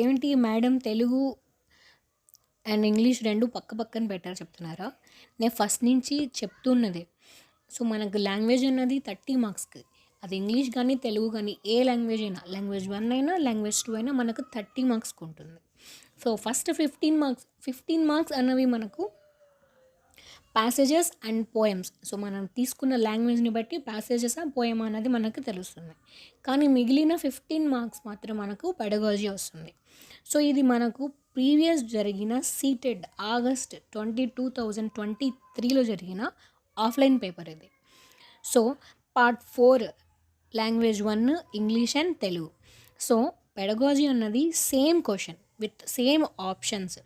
ఏంటి madam Telugu and English 2 పక్క పక్కన పెట్టారు చెప్తున్నారా? నేను ఫస్ట్ నుంచి చెప్తున్నదే. సో, మనకు లాంగ్వేజ్ అన్నది 30 మార్క్స్‌కి. అది ఇంగ్లీష్ గానీ, తెలుగు గానీ ఏ లాంగ్వేజ్ అయినా, లాంగ్వేజ్ 1 అయినా, లాంగ్వేజ్ 2 అయినా మనకు 30 మార్క్స్‌కి ఉంటుంది. సో, ఫస్ట్ 15 మార్క్స్ అన్నవి మనకు ప్యాసేజెస్ అండ్ పోయమ్స్. సో, మనం తీసుకున్న లాంగ్వేజ్‌ని బట్టి ప్యాసేజెసా, పోయమా అన్నది మనకు తెలుస్తుంది. కానీ మిగిలిన 15 మార్క్స్ మాత్రం మనకు పెడగాలజీ వస్తుంది. సో, ఇది మనకు ప్రీవియస్ జరిగిన సీటెడ్ ఆగస్ట్ 2023లో జరిగిన ఆఫ్లైన్ పేపర్ ఇది. So, part 4 language 1 English and Telugu. So, pedagogy అన్నది same question with same options.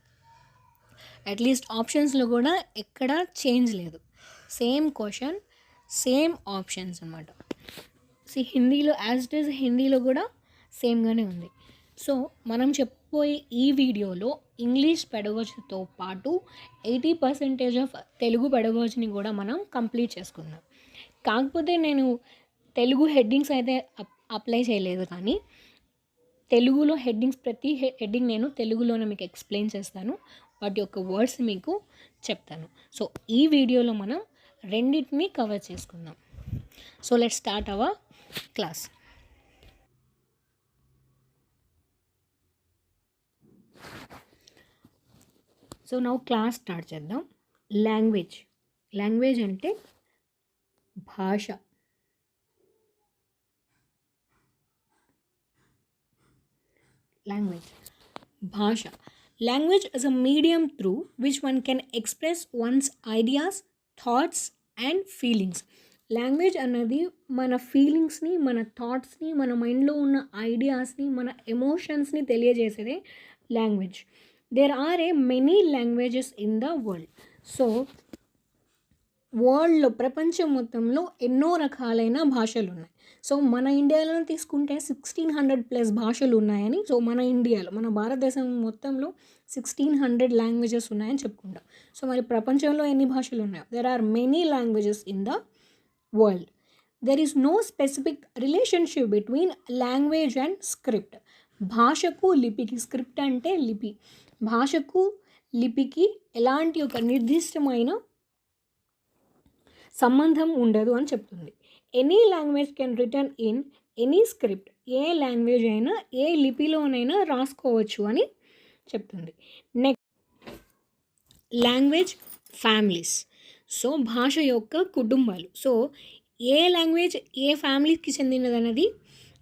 At least ఆప్షన్స్లో కూడా ఎక్కడా చేంజ్ లేదు. సేమ్ క్వశ్చన్, సేమ్ ఆప్షన్స్ అనమాట. హిందీలో యాజ్ ఇట్ ఈజ్ హిందీలో కూడా సేమ్గానే ఉంది. సో మనం చెప్పబోయే ఈ వీడియోలో ఇంగ్లీష్ పెడగాలజీతో పాటు 80% ఆఫ్ తెలుగు పెడగాలజీని కూడా మనం కంప్లీట్ చేసుకుందాం. కాకపోతే నేను తెలుగు హెడ్డింగ్స్ అయితే అప్లై చేయలేదు, కానీ తెలుగులో హెడ్డింగ్స్ ప్రతి హెడ్డింగ్ నేను తెలుగులోనే మీకు ఎక్స్ప్లెయిన్ చేస్తాను. వాటి యొక్క వర్డ్స్ మీకు చెప్తాను. సో ఈ వీడియోలో మనం రెండింటిని కవర్ చేసుకుందాం. So let's start our class. So now class start చేద్దాం. లాంగ్వేజ్ అంటే భాష. Language is a medium through which one can express one's ideas, thoughts and feelings. Language అన్నది మన ఫీలింగ్స్ని, మన థాట్స్ని, మన మైండ్లో ఉన్న ఐడియాస్ని, మన ఎమోషన్స్ని తెలియజేసేదే language. There are many languages in the world. So వరల్డ్లో, ప్రపంచం మొత్తంలో ఎన్నో రకాలైన భాషలు ఉన్నాయి. సో మన ఇండియాలో తీసుకుంటే 1600+ భాషలు ఉన్నాయని, సో మన ఇండియాలో, మన భారతదేశం మొత్తంలో 1600 లాంగ్వేజెస్ ఉన్నాయని చెప్పుకుంటాం. సో మరి ప్రపంచంలో ఎన్ని భాషలు ఉన్నాయో, there are many languages in the world. There is no specific relationship between language and script. భాషకు లిపికి, స్క్రిప్ట్ అంటే లిపి, భాషకు లిపికి ఎలాంటి ఒక నిర్దిష్టమైన సంబంధం ఉండదు అని చెప్తుంది. Any language can return in any script. A language అయినా ఏ లిపిలోనైనా రాసుకోవచ్చు అని చెప్తుంది. Next, language families. సో భాష యొక్క కుటుంబాలు. సో ఏ లాంగ్వేజ్ ఏ ఫ్యామిలీకి చెందినదన్నది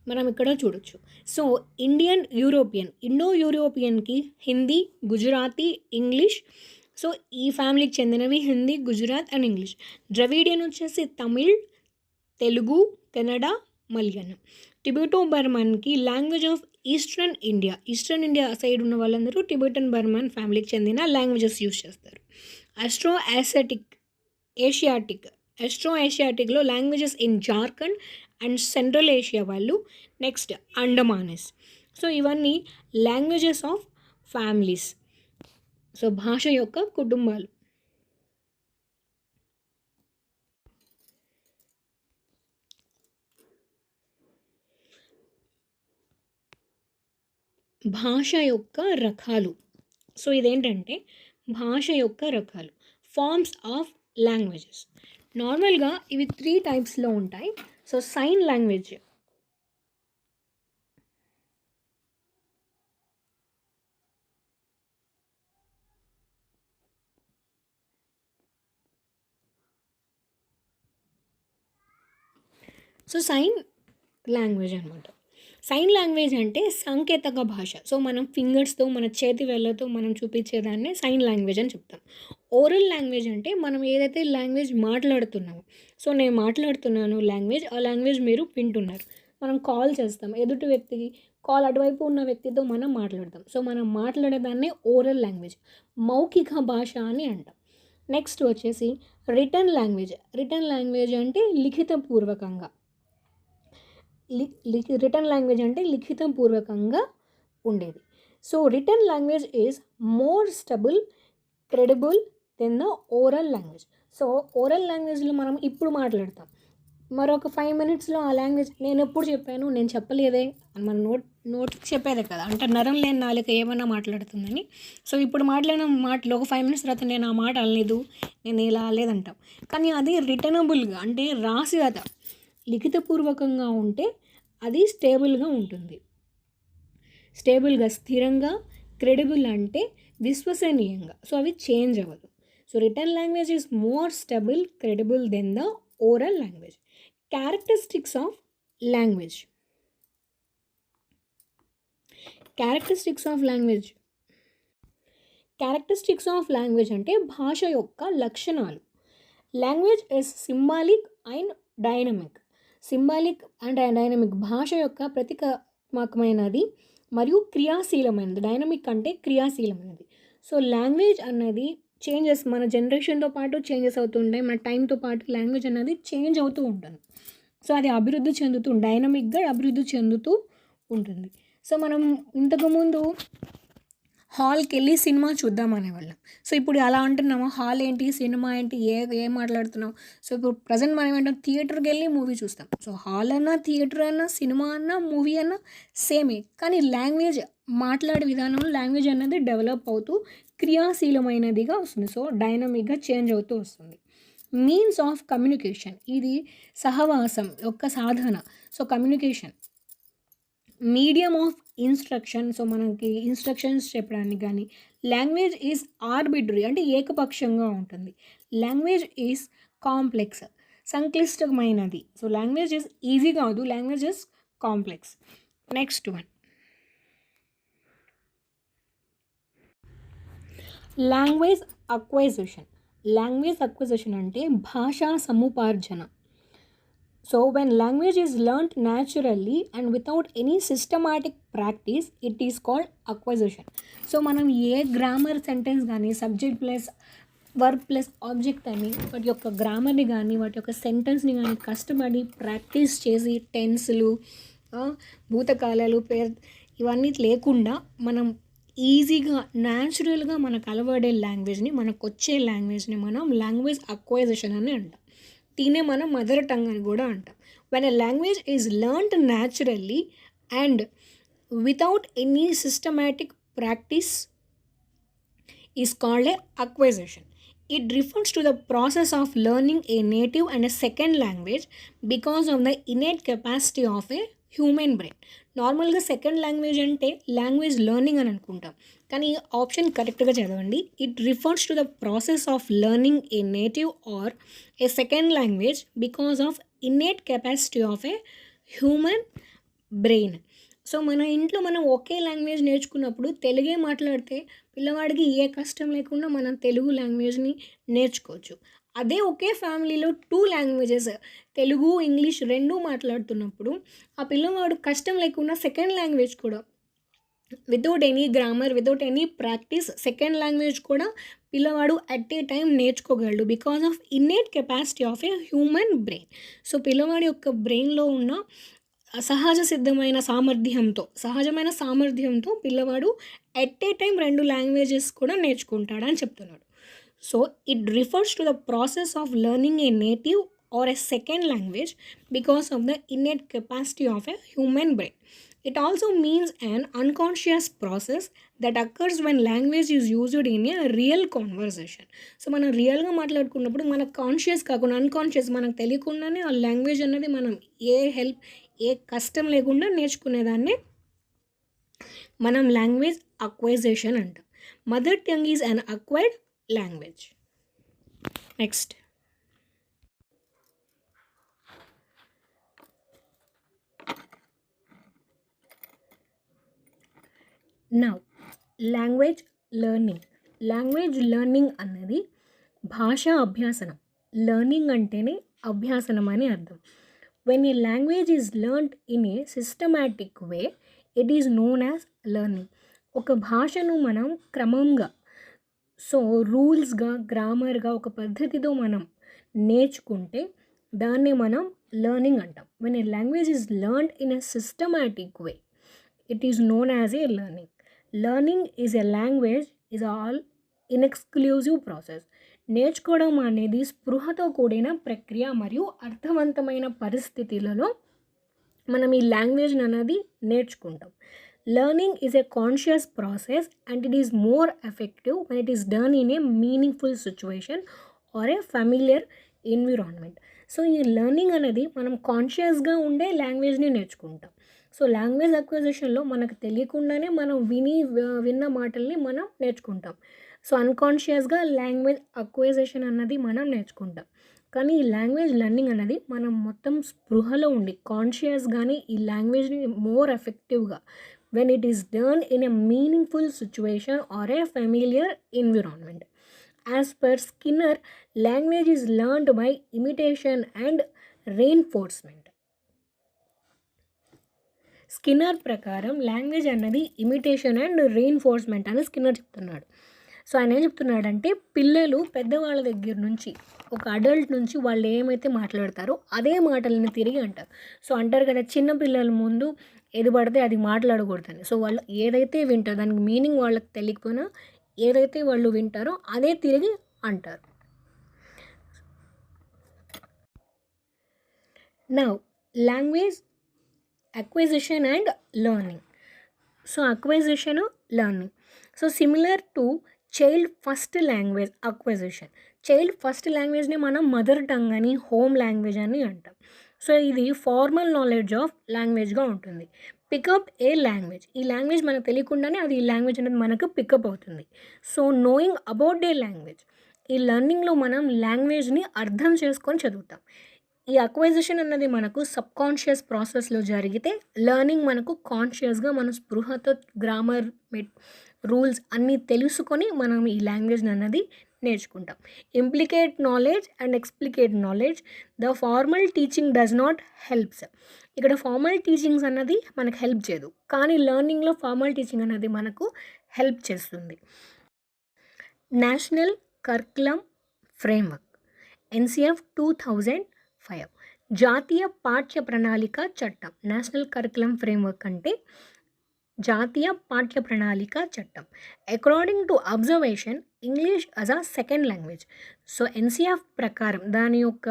మనం ఇక్కడ చూడొచ్చు. సో ఇండో యూరోపియన్కి హిందీ, గుజరాతీ, ఇంగ్లీష్. సో ఈ ఫ్యామిలీకి చెందినవి Hindi, Gujarat and English. Dravidian వచ్చేసి తమిళ్, తెలుగు, కన్నడ, మలయాళం. టిబెటో బర్మన్కి language of eastern India side ఉన్న వాళ్ళందరూ టిబెటన్ బర్మన్ ఫ్యామిలీకి చెందిన లాంగ్వేజెస్ యూజ్ చేస్తారు. ఆస్ట్రో ఏషియాటిక్లో languages in Jharkhand and central Asia వాళ్ళు. నెక్స్ట్, అండమానిస్. సో ఇవన్నీ లాంగ్వేజెస్ ఆఫ్ ఫ్యామిలీస్. సో భాష యొక్క కుటుంబాలు. భాష యొక్క రకాలు. సో ఇదేంటంటే భాష యొక్క రకాలు, ఫార్మ్స్ ఆఫ్ లాంగ్వేజెస్. నార్మల్గా ఇవి 3 టైప్స్లో ఉంటాయి. So sign language, sign language అనమాట. సైన్ లాంగ్వేజ్ అంటే సాంకేతిక భాష. సో మనం ఫింగర్స్తో, మన చేతి వేళ్ళతో మనం చూపించేదాన్ని సైన్ లాంగ్వేజ్ అని చెప్తాం. ఓరల్ లాంగ్వేజ్ అంటే మనం ఏదైతే లాంగ్వేజ్ మాట్లాడుతున్నామో, సో నేను మాట్లాడుతున్నాను లాంగ్వేజ్, ఆ లాంగ్వేజ్ మీరు వింటున్నారు. మనం కాల్ చేస్తాం ఎదుటి వ్యక్తికి, కాల్ అటువైపు ఉన్న వ్యక్తితో మనం మాట్లాడతాం. సో మనం మాట్లాడేదాన్ని ఓరల్ లాంగ్వేజ్, మౌఖిక భాష అని అంటాం. నెక్స్ట్ వచ్చేసి రిటర్న్ లాంగ్వేజ్ అంటే లిఖితపూర్వకంగా. రిటర్న్ లాంగ్వేజ్ అంటే లిఖితపూర్వకంగా ఉండేది. So written language is more stable, credible than the oral language. So oral లాంగ్వేజ్లో మనం ఇప్పుడు మాట్లాడతాం, మరొక 5 మినిట్స్‌లో ఆ లాంగ్వేజ్ నేనెప్పుడు చెప్పాను, నేను చెప్పలేదే అని మన నోటికి చెప్పేదే కదా! అంటే నరం లేని నాలుక ఏమన్నా మాట్లాడుతుందని. సో, ఇప్పుడు మాట్లాడిన మాటలు ఒక 5 మినిట్స్ తర్వాత నేను ఆ మాట అనలేదు, నేను ఇలా అనలేదంటాం. కానీ అది రిటర్నబుల్‌గా అంటే రాసిగత లిఖితపూర్వకంగా ఉంటే అది స్టేబుల్‌గా ఉంటుంది. స్టేబుల్‌గా, స్థిరంగా, క్రెడిబుల్ అంటే విశ్వసనీయంగా. సో, అవి చేంజ్ అవ్వదు. So, written language is more stable, credible than the oral language. Characteristics of language. Characteristics of language. Characteristics of language అంటే భాష యొక్క లక్షణాలు. Language is symbolic and dynamic. Symbolic and dynamic భాష యొక్క ప్రతీకాత్మకమైనది మరియు క్రియాశీలమైనది. డైనమిక్ అంటే క్రియాశీలమైనది. సో లాంగ్వేజ్ అన్నది చేంజెస్ మన జనరేషన్తో పాటు చేంజెస్ అవుతూ ఉంటాయి. మన టైంతో పాటు లాంగ్వేజ్ అన్నది చేంజ్ అవుతూ ఉంటుంది. సో అది అభివృద్ధి చెందుతూ డైనమిక్గా అభివృద్ధి చెందుతూ ఉంటుంది. సో మనం ఇంతకుముందు హాల్కి వెళ్ళి సినిమా చూద్దాం అనేవాళ్ళం. సో ఇప్పుడు అలా అంటున్నాము, హాల్ ఏంటి, సినిమా ఏంటి, ఏం మాట్లాడుతున్నాం. సో ఇప్పుడు ప్రజెంట్ మనం ఏంటంటే థియేటర్కి వెళ్ళి మూవీ చూస్తాం. సో హాల్ అన్నా, థియేటర్ అన్నా, సినిమా అన్నా, మూవీ అన్నా సేమే. కానీ లాంగ్వేజ్ మాట్లాడే విధానంలో లాంగ్వేజ్ అనేది డెవలప్ అవుతూ క్రియాశీలమైనదిగా వస్తుంది. సో డైనమిక్గా చేంజ్ అవుతూ వస్తుంది. మీన్స్ ఆఫ్ కమ్యూనికేషన్, ఇది సహవాసం యొక్క సాధన. So communication medium of instruction. So మనకి ఇన్స్ట్రక్షన్స్ చెప్పడానికి కానీ. లాంగ్వేజ్ ఈజ్ ఆర్బిటరీ అంటే ఏకపక్షంగా ఉంటుంది. లాంగ్వేజ్ ఈజ్ కాంప్లెక్స్ సంక్లిష్టమైనది. సో లాంగ్వేజ్ ఈజ్ ఈజీ కాదు, language is complex. Next one, language acquisition. Language acquisition అంటే భాషా సముపార్జన. So when language is learnt naturally and without any systematic practice, it is called acquisition. So మనం ఏ grammar sentence కానీ subject plus verb plus object అని వాటి యొక్క గ్రామర్ని కానీ వాటి యొక్క సెంటెన్స్ని కానీ కష్టపడి ప్రాక్టీస్ చేసి టెన్స్లు, భూతకాలాలు, ఇవన్నీ లేకుండా మనం ఈజీగా న్యాచురల్గా మనకు అలవాడే లాంగ్వేజ్ని, మనకు వచ్చే లాంగ్వేజ్ని మనం లాంగ్వేజ్ అక్వైజిషన్ అని అంటాం. దీనే మనం మదర్ టంగ్ అని కూడా అంటాం. When a language is learned naturally and without any systematic practice is called a acquisition. It refers to the process of learning a native and a second language because of the innate capacity of a human brain. నార్మల్గా second language అంటే language learning అని అనుకుంటాం, కానీ option కరెక్ట్గా చదవండి. It refers to the process of learning a native or a second language because of innate capacity of a human brain. So మన ఇంట్లో మనం ఒకే లాంగ్వేజ్ నేర్చుకున్నప్పుడు తెలుగే మాట్లాడితే పిల్లవాడికి ఏ కష్టం లేకుండా మనం తెలుగు లాంగ్వేజ్ని నేర్చుకోవచ్చు. అదే ఒకే ఫ్యామిలీలో 2 లాంగ్వేజెస్ తెలుగు, ఇంగ్లీష్ రెండూ మాట్లాడుతున్నప్పుడు ఆ పిల్లవాడు కష్టం లేకుండా సెకండ్ లాంగ్వేజ్ కూడా without any grammar, without any practice second language కూడా పిల్లవాడు అట్ ఏ టైం నేర్చుకోగలడు because of innate capacity of a human brain. So పిల్లవాడి యొక్క బ్రెయిన్లో ఉన్న సహజమైన సామర్థ్యంతో పిల్లవాడు ఎట్ ఏ టైం 2 లాంగ్వేజెస్ కూడా నేర్చుకుంటాడని చెప్తున్నాడు. So it refers to the process of learning a native or a second language because of the innate capacity of a human brain. It also means an unconscious process that occurs when language is used in a real conversation. So మనం రియల్గా మాట్లాడుకున్నప్పుడు మనకు conscious కాకుండా unconscious మనకు తెలియకుండానే ఆ language అనేది మనం ఏ కష్టం లేకుండా నేర్చుకునేదాన్ని మనం లాంగ్వేజ్ అక్వైజేషన్ అంటాం. Mother tongue is an acquired language. Next, now language learning. Language learning అన్నది భాషా అభ్యాసనం. లెర్నింగ్ అంటేనే అభ్యాసనం అని అర్థం. When a language is learned in a systematic way it is known as learning. ఒక భాషను మనం క్రమంగా, సో రూల్స్గా, గ్రామర్గా ఒక పద్ధతితో మనం నేర్చుకుంటే దాన్ని మనం లెర్నింగ్ అంటాం. When a language is learned in a systematic way it is known as a learning. Learning is a language is all inexclusive process. నేర్చుకోవడం అనేది స్పృహతో కూడిన ప్రక్రియ మరియు అర్థవంతమైన పరిస్థితులలో మనం ఈ లాంగ్వేజ్ని అనేది నేర్చుకుంటాం. Learning is a conscious process and it is more effective when it is done in a meaningful situation or A familiar environment. So ఈ లెర్నింగ్ అనేది మనం కాన్షియస్గా ఉండే లాంగ్వేజ్ని నేర్చుకుంటాం. సో లాంగ్వేజ్ అక్విజిషన్లో మనకు తెలియకుండానే మనం విన్న మాటల్ని మనం నేర్చుకుంటాం. సో అన్కాన్షియస్గా లాంగ్వేజ్ అక్విజిషన్ అన్నది మనం నేర్చుకుంటాం. కానీ ఈ లాంగ్వేజ్ లెర్నింగ్ అనేది మనం మొత్తం స్పృహలో ఉండి కాన్షియస్గానే ఈ లాంగ్వేజ్ని మోర్ ఎఫెక్టివ్గా when it is done in a meaningful situation or A familiar environment. As per Skinner, language is learned by imitation and reinforcement. Skinner ప్రకారం లాంగ్వేజ్ అన్నది ఇమిటేషన్ అండ్ రెయిన్ఫోర్స్మెంట్ అని స్కిన్నర్ చెప్తున్నాడు. సో ఆయన ఏం చెప్తున్నాడంటే పిల్లలు పెద్దవాళ్ళ దగ్గర నుంచి ఒక అడల్ట్ నుంచి వాళ్ళు ఏమైతే మాట్లాడతారో అదే మాటలను తిరిగి అంటారు. సో అంటారు కదా, చిన్న పిల్లల ముందు ఏది పడితే అది మాట్లాడకూడదని. సో వాళ్ళు ఏదైతే వింటారో దానికి మీనింగ్ వాళ్ళకి తెలియకపోయినా ఏదైతే వాళ్ళు వింటారో అదే తిరిగి అంటారు. Now language acquisition and learning. So acquisition, learning. So similar to child first language acquisition. Child first language ni మనం మదర్ టంగ్ అని హోమ్ లాంగ్వేజ్ అని అంటాం. సో ఇది ఫార్మల్ నాలెడ్జ్ ఆఫ్ లాంగ్వేజ్గా ఉంటుంది. పికప్ ఏ లాంగ్వేజ్, ఈ లాంగ్వేజ్ మనకు తెలియకుండానే అది ఈ లాంగ్వేజ్ అనేది మనకు పికప్ అవుతుంది. So knowing about a language, ఈ లెర్నింగ్లో మనం లాంగ్వేజ్ని అర్థం చేసుకొని చదువుతాం. ఈ అక్వైజిషన్ అన్నది మనకు సబ్కాన్షియస్ ప్రాసెస్లో జరిగితే లెర్నింగ్ మనకు కాన్షియస్గా మన స్పృహతో గ్రామర్ రూల్స్ అన్నీ తెలుసుకొని మనం ఈ లాంగ్వేజ్ అన్నది నేర్చుకుంటాం. Implicit knowledge and explicit knowledge. The formal teaching does not helps. ఇక్కడ ఫార్మల్ టీచింగ్స్ అన్నది మనకు హెల్ప్ చేయదు, కానీ లెర్నింగ్లో ఫార్మల్ టీచింగ్ అన్నది మనకు హెల్ప్ చేస్తుంది. National curriculum framework NCF 2005. జాతీయ పాఠ్య ప్రణాళిక చట్టం. నేషనల్ కరికులం ఫ్రేమ్వర్క్ అంటే జాతీయ పాఠ్య ప్రణాళిక చట్టం. According to observation, English as a second language. So NCF ప్రకారం దాని యొక్క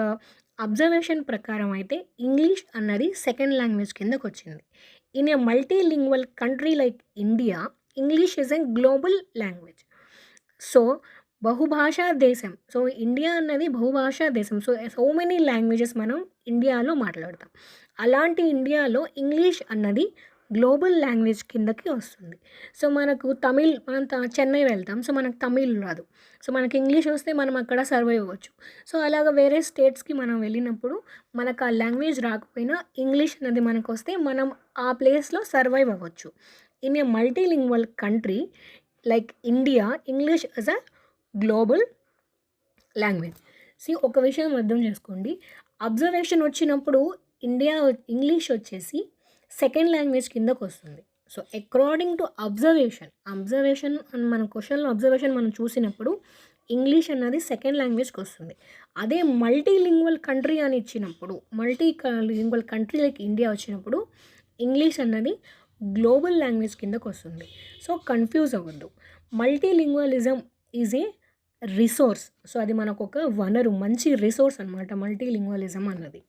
అబ్జర్వేషన్ ప్రకారం అయితే ఇంగ్లీష్ అన్నది సెకండ్ లాంగ్వేజ్ కిందకు వచ్చింది. In a multilingual country like India, English is a global language. So బహుభాషా దేశం. సో ఇండియా అన్నది బహుభాషా దేశం. సో మెనీ లాంగ్వేజెస్ మనం ఇండియాలో మాట్లాడతాం. అలాంటి ఇండియాలో ఇంగ్లీష్ అన్నది గ్లోబల్ లాంగ్వేజ్ కిందకి వస్తుంది. సో మనకు తమిళ్, మనం చెన్నై వెళ్తాం, సో మనకు తమిళ్ రాదు. సో మనకి ఇంగ్లీష్ వస్తే మనం అక్కడ సర్వైవ్ అవ్వచ్చు. సో అలాగ వేరే స్టేట్స్కి మనం వెళ్ళినప్పుడు మనకు ఆ లాంగ్వేజ్ రాకపోయినా ఇంగ్లీష్ అన్నది మనకు వస్తే మనం ఆ ప్లేస్లో సర్వైవ్ అవ్వచ్చు. In a multilingual country like India, English is a global language. ఒక విషయం అర్థం చేసుకోండి, అబ్జర్వేషన్ వచ్చినప్పుడు ఇంగ్లీష్ వచ్చేసి సెకండ్ లాంగ్వేజ్ కిందకు వస్తుంది. సో అకార్డింగ్ టు అబ్జర్వేషన్ మన క్వశ్చన్లో అబ్జర్వేషన్ మనం చూసినప్పుడు ఇంగ్లీష్ అన్నది సెకండ్ లాంగ్వేజ్కి వస్తుంది. అదే మల్టీలింగ్వల్ కంట్రీ అని ఇచ్చినప్పుడు, మల్టీలింగ్వల్ కంట్రీ లైక్ ఇండియా వచ్చినప్పుడు ఇంగ్లీష్ అన్నది గ్లోబల్ లాంగ్వేజ్ కిందకు వస్తుంది. సో కన్ఫ్యూజ్ అవ్వద్దు. Multilingualism is a resource. So అది మనకు ఒక వనరు, మంచి రిసోర్స్ అనమాట మల్టీలింగ్వలిజం అన్నది.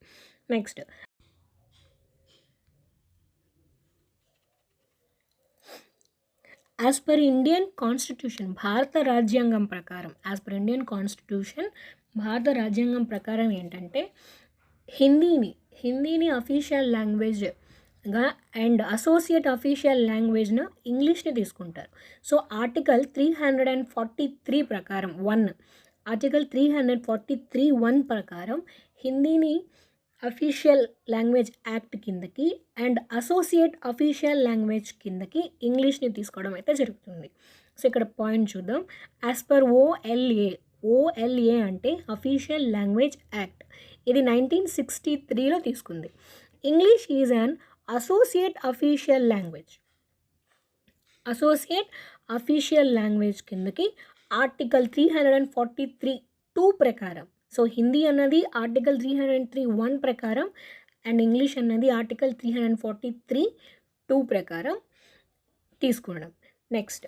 Next, as per Indian constitution, భారత రాజ్యాంగం ప్రకారం, యాజ్ పర్ ఇండియన్ కాన్స్టిట్యూషన్ భారత రాజ్యాంగం ప్రకారం ఏంటంటే హిందీని అఫీషియల్ లాంగ్వేజ్గా అండ్ అసోసియేట్ అఫీషియల్ లాంగ్వేజ్ను ఇంగ్లీష్ని తీసుకుంటారు. సో ఆర్టికల్ 343 ప్రకారం ఆర్టికల్ 343(1) ప్రకారం హిందీని అఫీషియల్ లాంగ్వేజ్ యాక్ట్ కిందకి అండ్ అసోసియేట్ అఫీషియల్ లాంగ్వేజ్ కిందకి ఇంగ్లీష్ని తీసుకోవడం అయితే జరుగుతుంది. సో ఇక్కడ పాయింట్ చూద్దాం. యాజ్ పర్ ఓఎల్ఏ అంటే అఫీషియల్ లాంగ్వేజ్ యాక్ట్, ఇది 1963లో తీసుకుంది. English is an associate official language కిందకి ఆర్టికల్ 343(2) ప్రకారం. సో హిందీ అన్నది ఆర్టికల్ 303(1) ప్రకారం అండ్ ఇంగ్లీష్ అన్నది ఆర్టికల్ 343(2) ప్రకారం తీసుకోవడం. Next,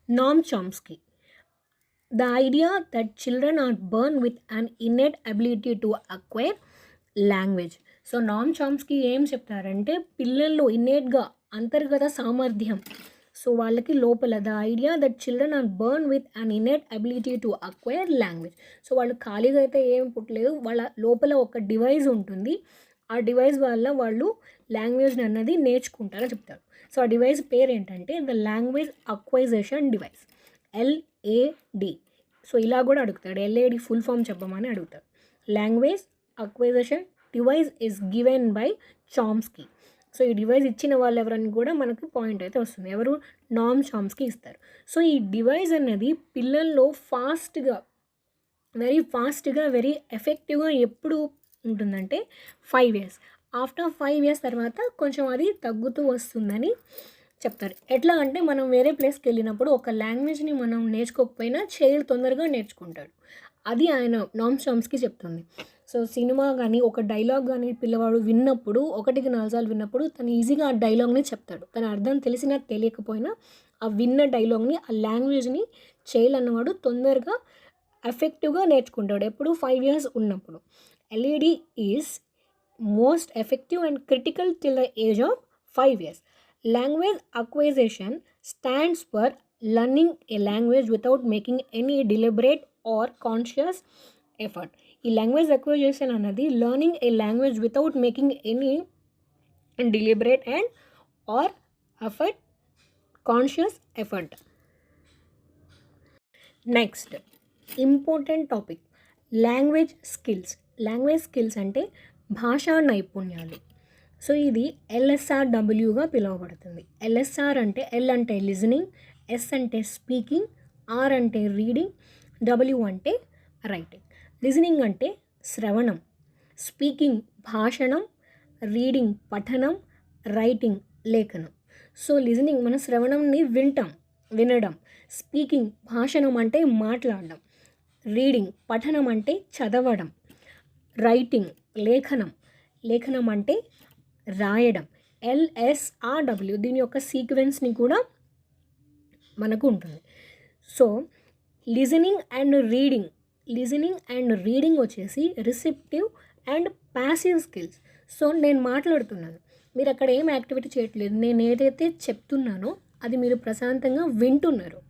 Noam Chomsky. The idea that children are born with an innate ability to acquire language. So Noam Chomsky ఏం చెప్తారంటే పిల్లల్లో ఇన్నేట్గా అంతర్గత సామర్థ్యం, సో వాళ్ళకి లోపల the idea that children are born with an innate ability to acquire language. So వాళ్ళు ఖాళీగా అయితే ఏం పుట్టలేదు, వాళ్ళ లోపల ఒక డివైస్ ఉంటుంది, ఆ డివైస్ వల్ల వాళ్ళు లాంగ్వేజ్ని అన్నది నేర్చుకుంటారని చెప్తారు. సో ఆ డివైస్ పేరు ఏంటంటే the language acquisition device, LAD. So ఇలా కూడా అడుగుతాడు, ఎల్ఏడి ఫుల్ ఫామ్ చెప్పమని అడుగుతాడు. Language acquisition device is given by Chomsky. So ఈ డివైస్ ఇచ్చిన వాళ్ళు ఎవరని కూడా మనకు పాయింట్ అయితే వస్తుంది, ఎవరు, నామ్ చామ్స్కీ ఇస్తారు. సో ఈ డివైస్ అనేది పిల్లల్లో వెరీ ఫాస్ట్గా వెరీ ఎఫెక్టివ్గా ఎప్పుడు ఉంటుందంటే 5 years. ఆఫ్టర్ 5 years తర్వాత కొంచెం అది తగ్గుతూ వస్తుందని చెప్తారు. ఎట్లా అంటే మనం వేరే ప్లేస్కి వెళ్ళినప్పుడు ఒక లాంగ్వేజ్ని మనం నేర్చుకోకపోయినా చైల్డ్ తొందరగా నేర్చుకుంటాడు, అది ఆయన నామ్ చామ్స్కీ చెప్తుంది. సో సినిమా కానీ ఒక డైలాగ్ కానీ పిల్లవాడు విన్నప్పుడు 1-4 సార్లు విన్నప్పుడు తను ఈజీగా ఆ డైలాగ్ని చెప్తాడు, తన అర్థం తెలిసినా తెలియకపోయినా ఆ విన్న డైలాగ్ని ఆ లాంగ్వేజ్ని చైల్డ్ అన్నవాడు తొందరగా ఎఫెక్టివ్గా నేర్చుకుంటాడు ఎప్పుడు 5 years ఉన్నప్పుడు. LED is most effective and critical till the age of 5 years. Language acquisition stands for learning a language without making any deliberate or conscious effort. ఈ లాంగ్వేజ్ అక్విజిషన్ అన్నది learning A language without making any deliberate and or effort, conscious effort. Next important topic language skills. Language skills అంటే భాషా నైపుణ్యాలు. So ఇది ఎల్ఎస్ఆర్డబ్ల్యూగా పిలువబడుతుంది. LSR అంటే L అంటే listening, yes అంటే స్పీకింగ్, ఆర్ అంటే రీడింగ్, డబ్ల్యూ అంటే రైటింగ్. లిజనింగ్ అంటే శ్రవణం, స్పీకింగ్ భాషణం, రీడింగ్ పఠనం, రైటింగ్ లేఖనం. సో లిజనింగ్ మన శ్రవణంని వినడం, స్పీకింగ్ భాషణం అంటే మాట్లాడడం, రీడింగ్ పఠనం అంటే చదవడం, రైటింగ్ లేఖనం అంటే రాయడం. ఎల్ఎస్ఆర్డబ్ల్యూ దీని యొక్క సీక్వెన్స్ని కూడా మనకు ఉంటుంది. సో లిజనింగ్ అండ్ రీడింగ్ వచ్చేసి receptive and passive skills. So నేను మాట్లాడుతున్నాను, మీరు అక్కడ ఏం యాక్టివిటీ చేయట్లేదు, నేను ఏదైతే చెప్తున్నానో అది మీరు ప్రశాంతంగా వింటున్నారు.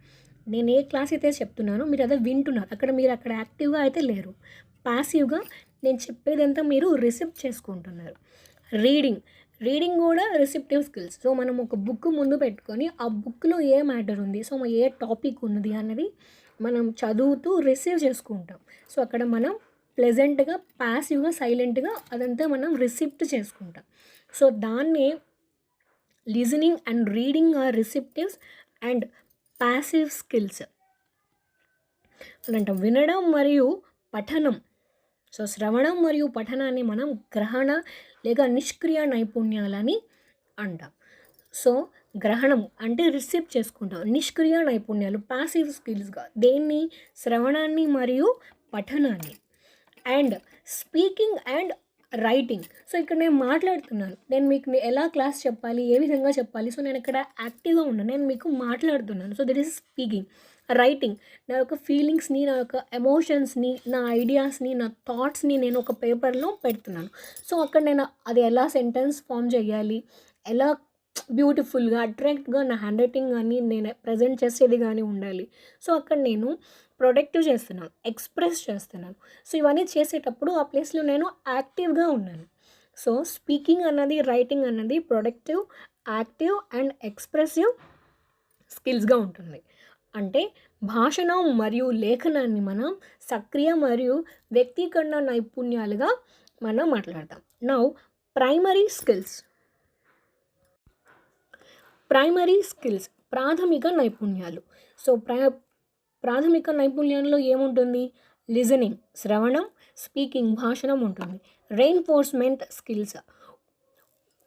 నేను ఏ క్లాస్ అయితే చెప్తున్నానో మీరు అదే వింటున్నారు, అక్కడ యాక్టివ్గా అయితే లేరు, ప్యాసివ్గా నేను చెప్పేదంతా మీరు రిసెప్ట్ చేసుకుంటున్నారు. రీడింగ్ కూడా రిసెప్టివ్ స్కిల్స్. సో మనం ఒక బుక్ ముందు పెట్టుకొని ఆ బుక్లో ఏ మ్యాటర్ ఉంది, సో ఏ టాపిక్ ఉన్నది అన్నది మనం చదువుతూ రిసీవ్ చేసుకుంటాం. సో అక్కడ మనం ప్లెజెంట్గా ప్యాసివ్గా సైలెంట్గా అదంతా మనం రిసెప్ట్ చేసుకుంటాం. సో దాన్ని listening and reading are receptives and passive skills అనంట. వినడం మరియు పఠనం, సో శ్రవణం మరియు పఠనాన్ని మనం గ్రహణ లేక నిష్క్రియ నైపుణ్యాలని అంటాం. సో గ్రహణం అంటే రిసీవ్ చేసుకుంటాం, నిష్క్రియ నైపుణ్యాలు ప్యాసివ్ స్కిల్స్గా దేన్ని, శ్రవణాన్ని మరియు పఠనాన్ని. And speaking and writing. So ఇక్కడ నేను మాట్లాడుతున్నాను, నేను మీకు ఎలా క్లాస్ చెప్పాలి, ఏ విధంగా చెప్పాలి, సో నేను ఇక్కడ యాక్టివ్గా ఉన్నాను, నేను మీకు మాట్లాడుతున్నాను. So that is speaking. Writing, నా యొక్క ఫీలింగ్స్ని, నా యొక్క ఎమోషన్స్ని, నా ఐడియాస్ని, నా థాట్స్ని నేను ఒక పేపర్లో పెడుతున్నాను. సో అక్కడ నేను అది ఎలా సెంటెన్స్ ఫామ్ చేయాలి, ఎలా బ్యూటిఫుల్గా అట్రాక్ట్గా నా హ్యాండ్ రైటింగ్ కానీ నేను ప్రజెంట్ చేసేది కానీ ఉండాలి. సో అక్కడ నేను ప్రొడక్టివ్ చేస్తున్నాను, ఎక్స్ప్రెస్ చేస్తున్నాను. సో ఇవన్నీ చేసేటప్పుడు ఆ ప్లేస్లో నేను యాక్టివ్గా ఉన్నాను. సో స్పీకింగ్ అన్నది, రైటింగ్ అన్నది ప్రొడక్టివ్, యాక్టివ్ అండ్ ఎక్స్ప్రెసివ్ స్కిల్స్గా ఉంటుంది. అంటే భాషణం మరియు లేఖనాన్ని మనం సక్రియ మరియు వ్యక్తీకరణ నైపుణ్యాలుగా మనం మాట్లాడతాం. నౌ ప్రైమరీ స్కిల్స్ ప్రాథమిక నైపుణ్యాలు. సో ప్రాథమిక నైపుణ్యంలో ఏముంటుంది, లిజనింగ్ శ్రవణం, స్పీకింగ్ భాషణం ఉంటుంది. రెయిన్ఫోర్స్మెంట్ స్కిల్స్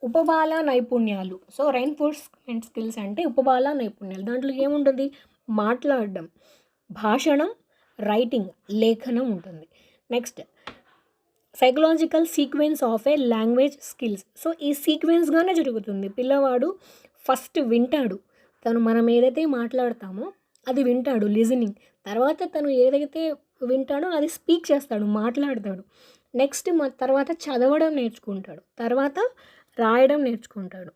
ఉపబాల నైపుణ్యాలు. సో రెయిన్ఫోర్స్మెంట్ స్కిల్స్ అంటే ఉపబాల నైపుణ్యాలు, దాంట్లో ఏముంటుంది, మాట్లాడడం, భాషణం, రైటింగ్, లేఖనం ఉంటుంది. Next psychological sequence of A language skills. So ఈ సీక్వెన్స్గానే జరుగుతుంది, పిల్లవాడు ఫస్ట్ వింటాడు, తను మనం ఏదైతే మాట్లాడతామో అది వింటాడు లిజనింగ్, తర్వాత తను ఏదైతే వింటాడో అది స్పీక్ చేస్తాడు, మాట్లాడతాడు. నెక్స్ట్ తర్వాత చదవడం నేర్చుకుంటాడు, తర్వాత రాయడం నేర్చుకుంటాడు.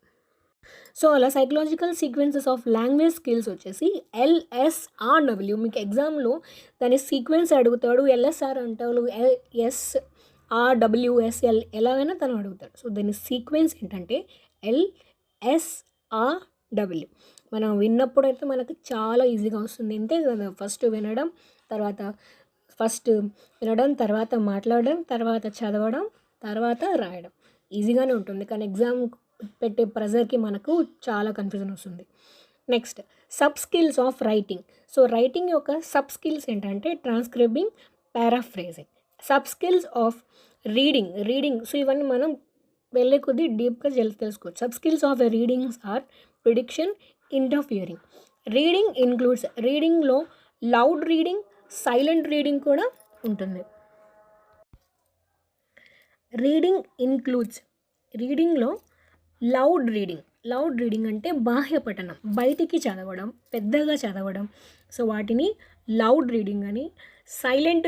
సో అలా psychological sequences of language skills వచ్చేసి LSRW. మీకు ఎగ్జామ్లో దాని సీక్వెన్స్ అడుగుతాడు, LSR అంటాడు, SRWSL ఎలాగైనా తను అడుగుతాడు. సో దాని సీక్వెన్స్ ఏంటంటే LSRW. మనం విన్నప్పుడు అయితే మనకు చాలా ఈజీగా వస్తుంది, అంతే కదా. ఫస్ట్ వినడం, తర్వాత మాట్లాడడం, తర్వాత చదవడం, తర్వాత రాయడం ఈజీగానే ఉంటుంది. కానీ ఎగ్జామ్ పెట్టే ప్రెజర్కి మనకు చాలా కన్ఫ్యూజన్ వస్తుంది. Next sub skills of writing. So writing యొక్క సబ్ స్కిల్స్ ఏంటంటే transcribing, paraphrasing. Sub skills of reading. So ఇవన్నీ మనం వెళ్ళే కొద్దీ డీప్గా తెలుసుకోవచ్చు. Sub skills of readings are prediction, interfering. Reading includes, రీడింగ్లో లౌడ్ రీడింగ్, సైలెంట్ రీడింగ్ కూడా ఉంటుంది. రీడింగ్లో లౌడ్ రీడింగ్ అంటే బాహ్య పఠనం, బయటికి చదవడం, పెద్దగా చదవడం. సో వాటిని లౌడ్ రీడింగ్ అని. సైలెంట్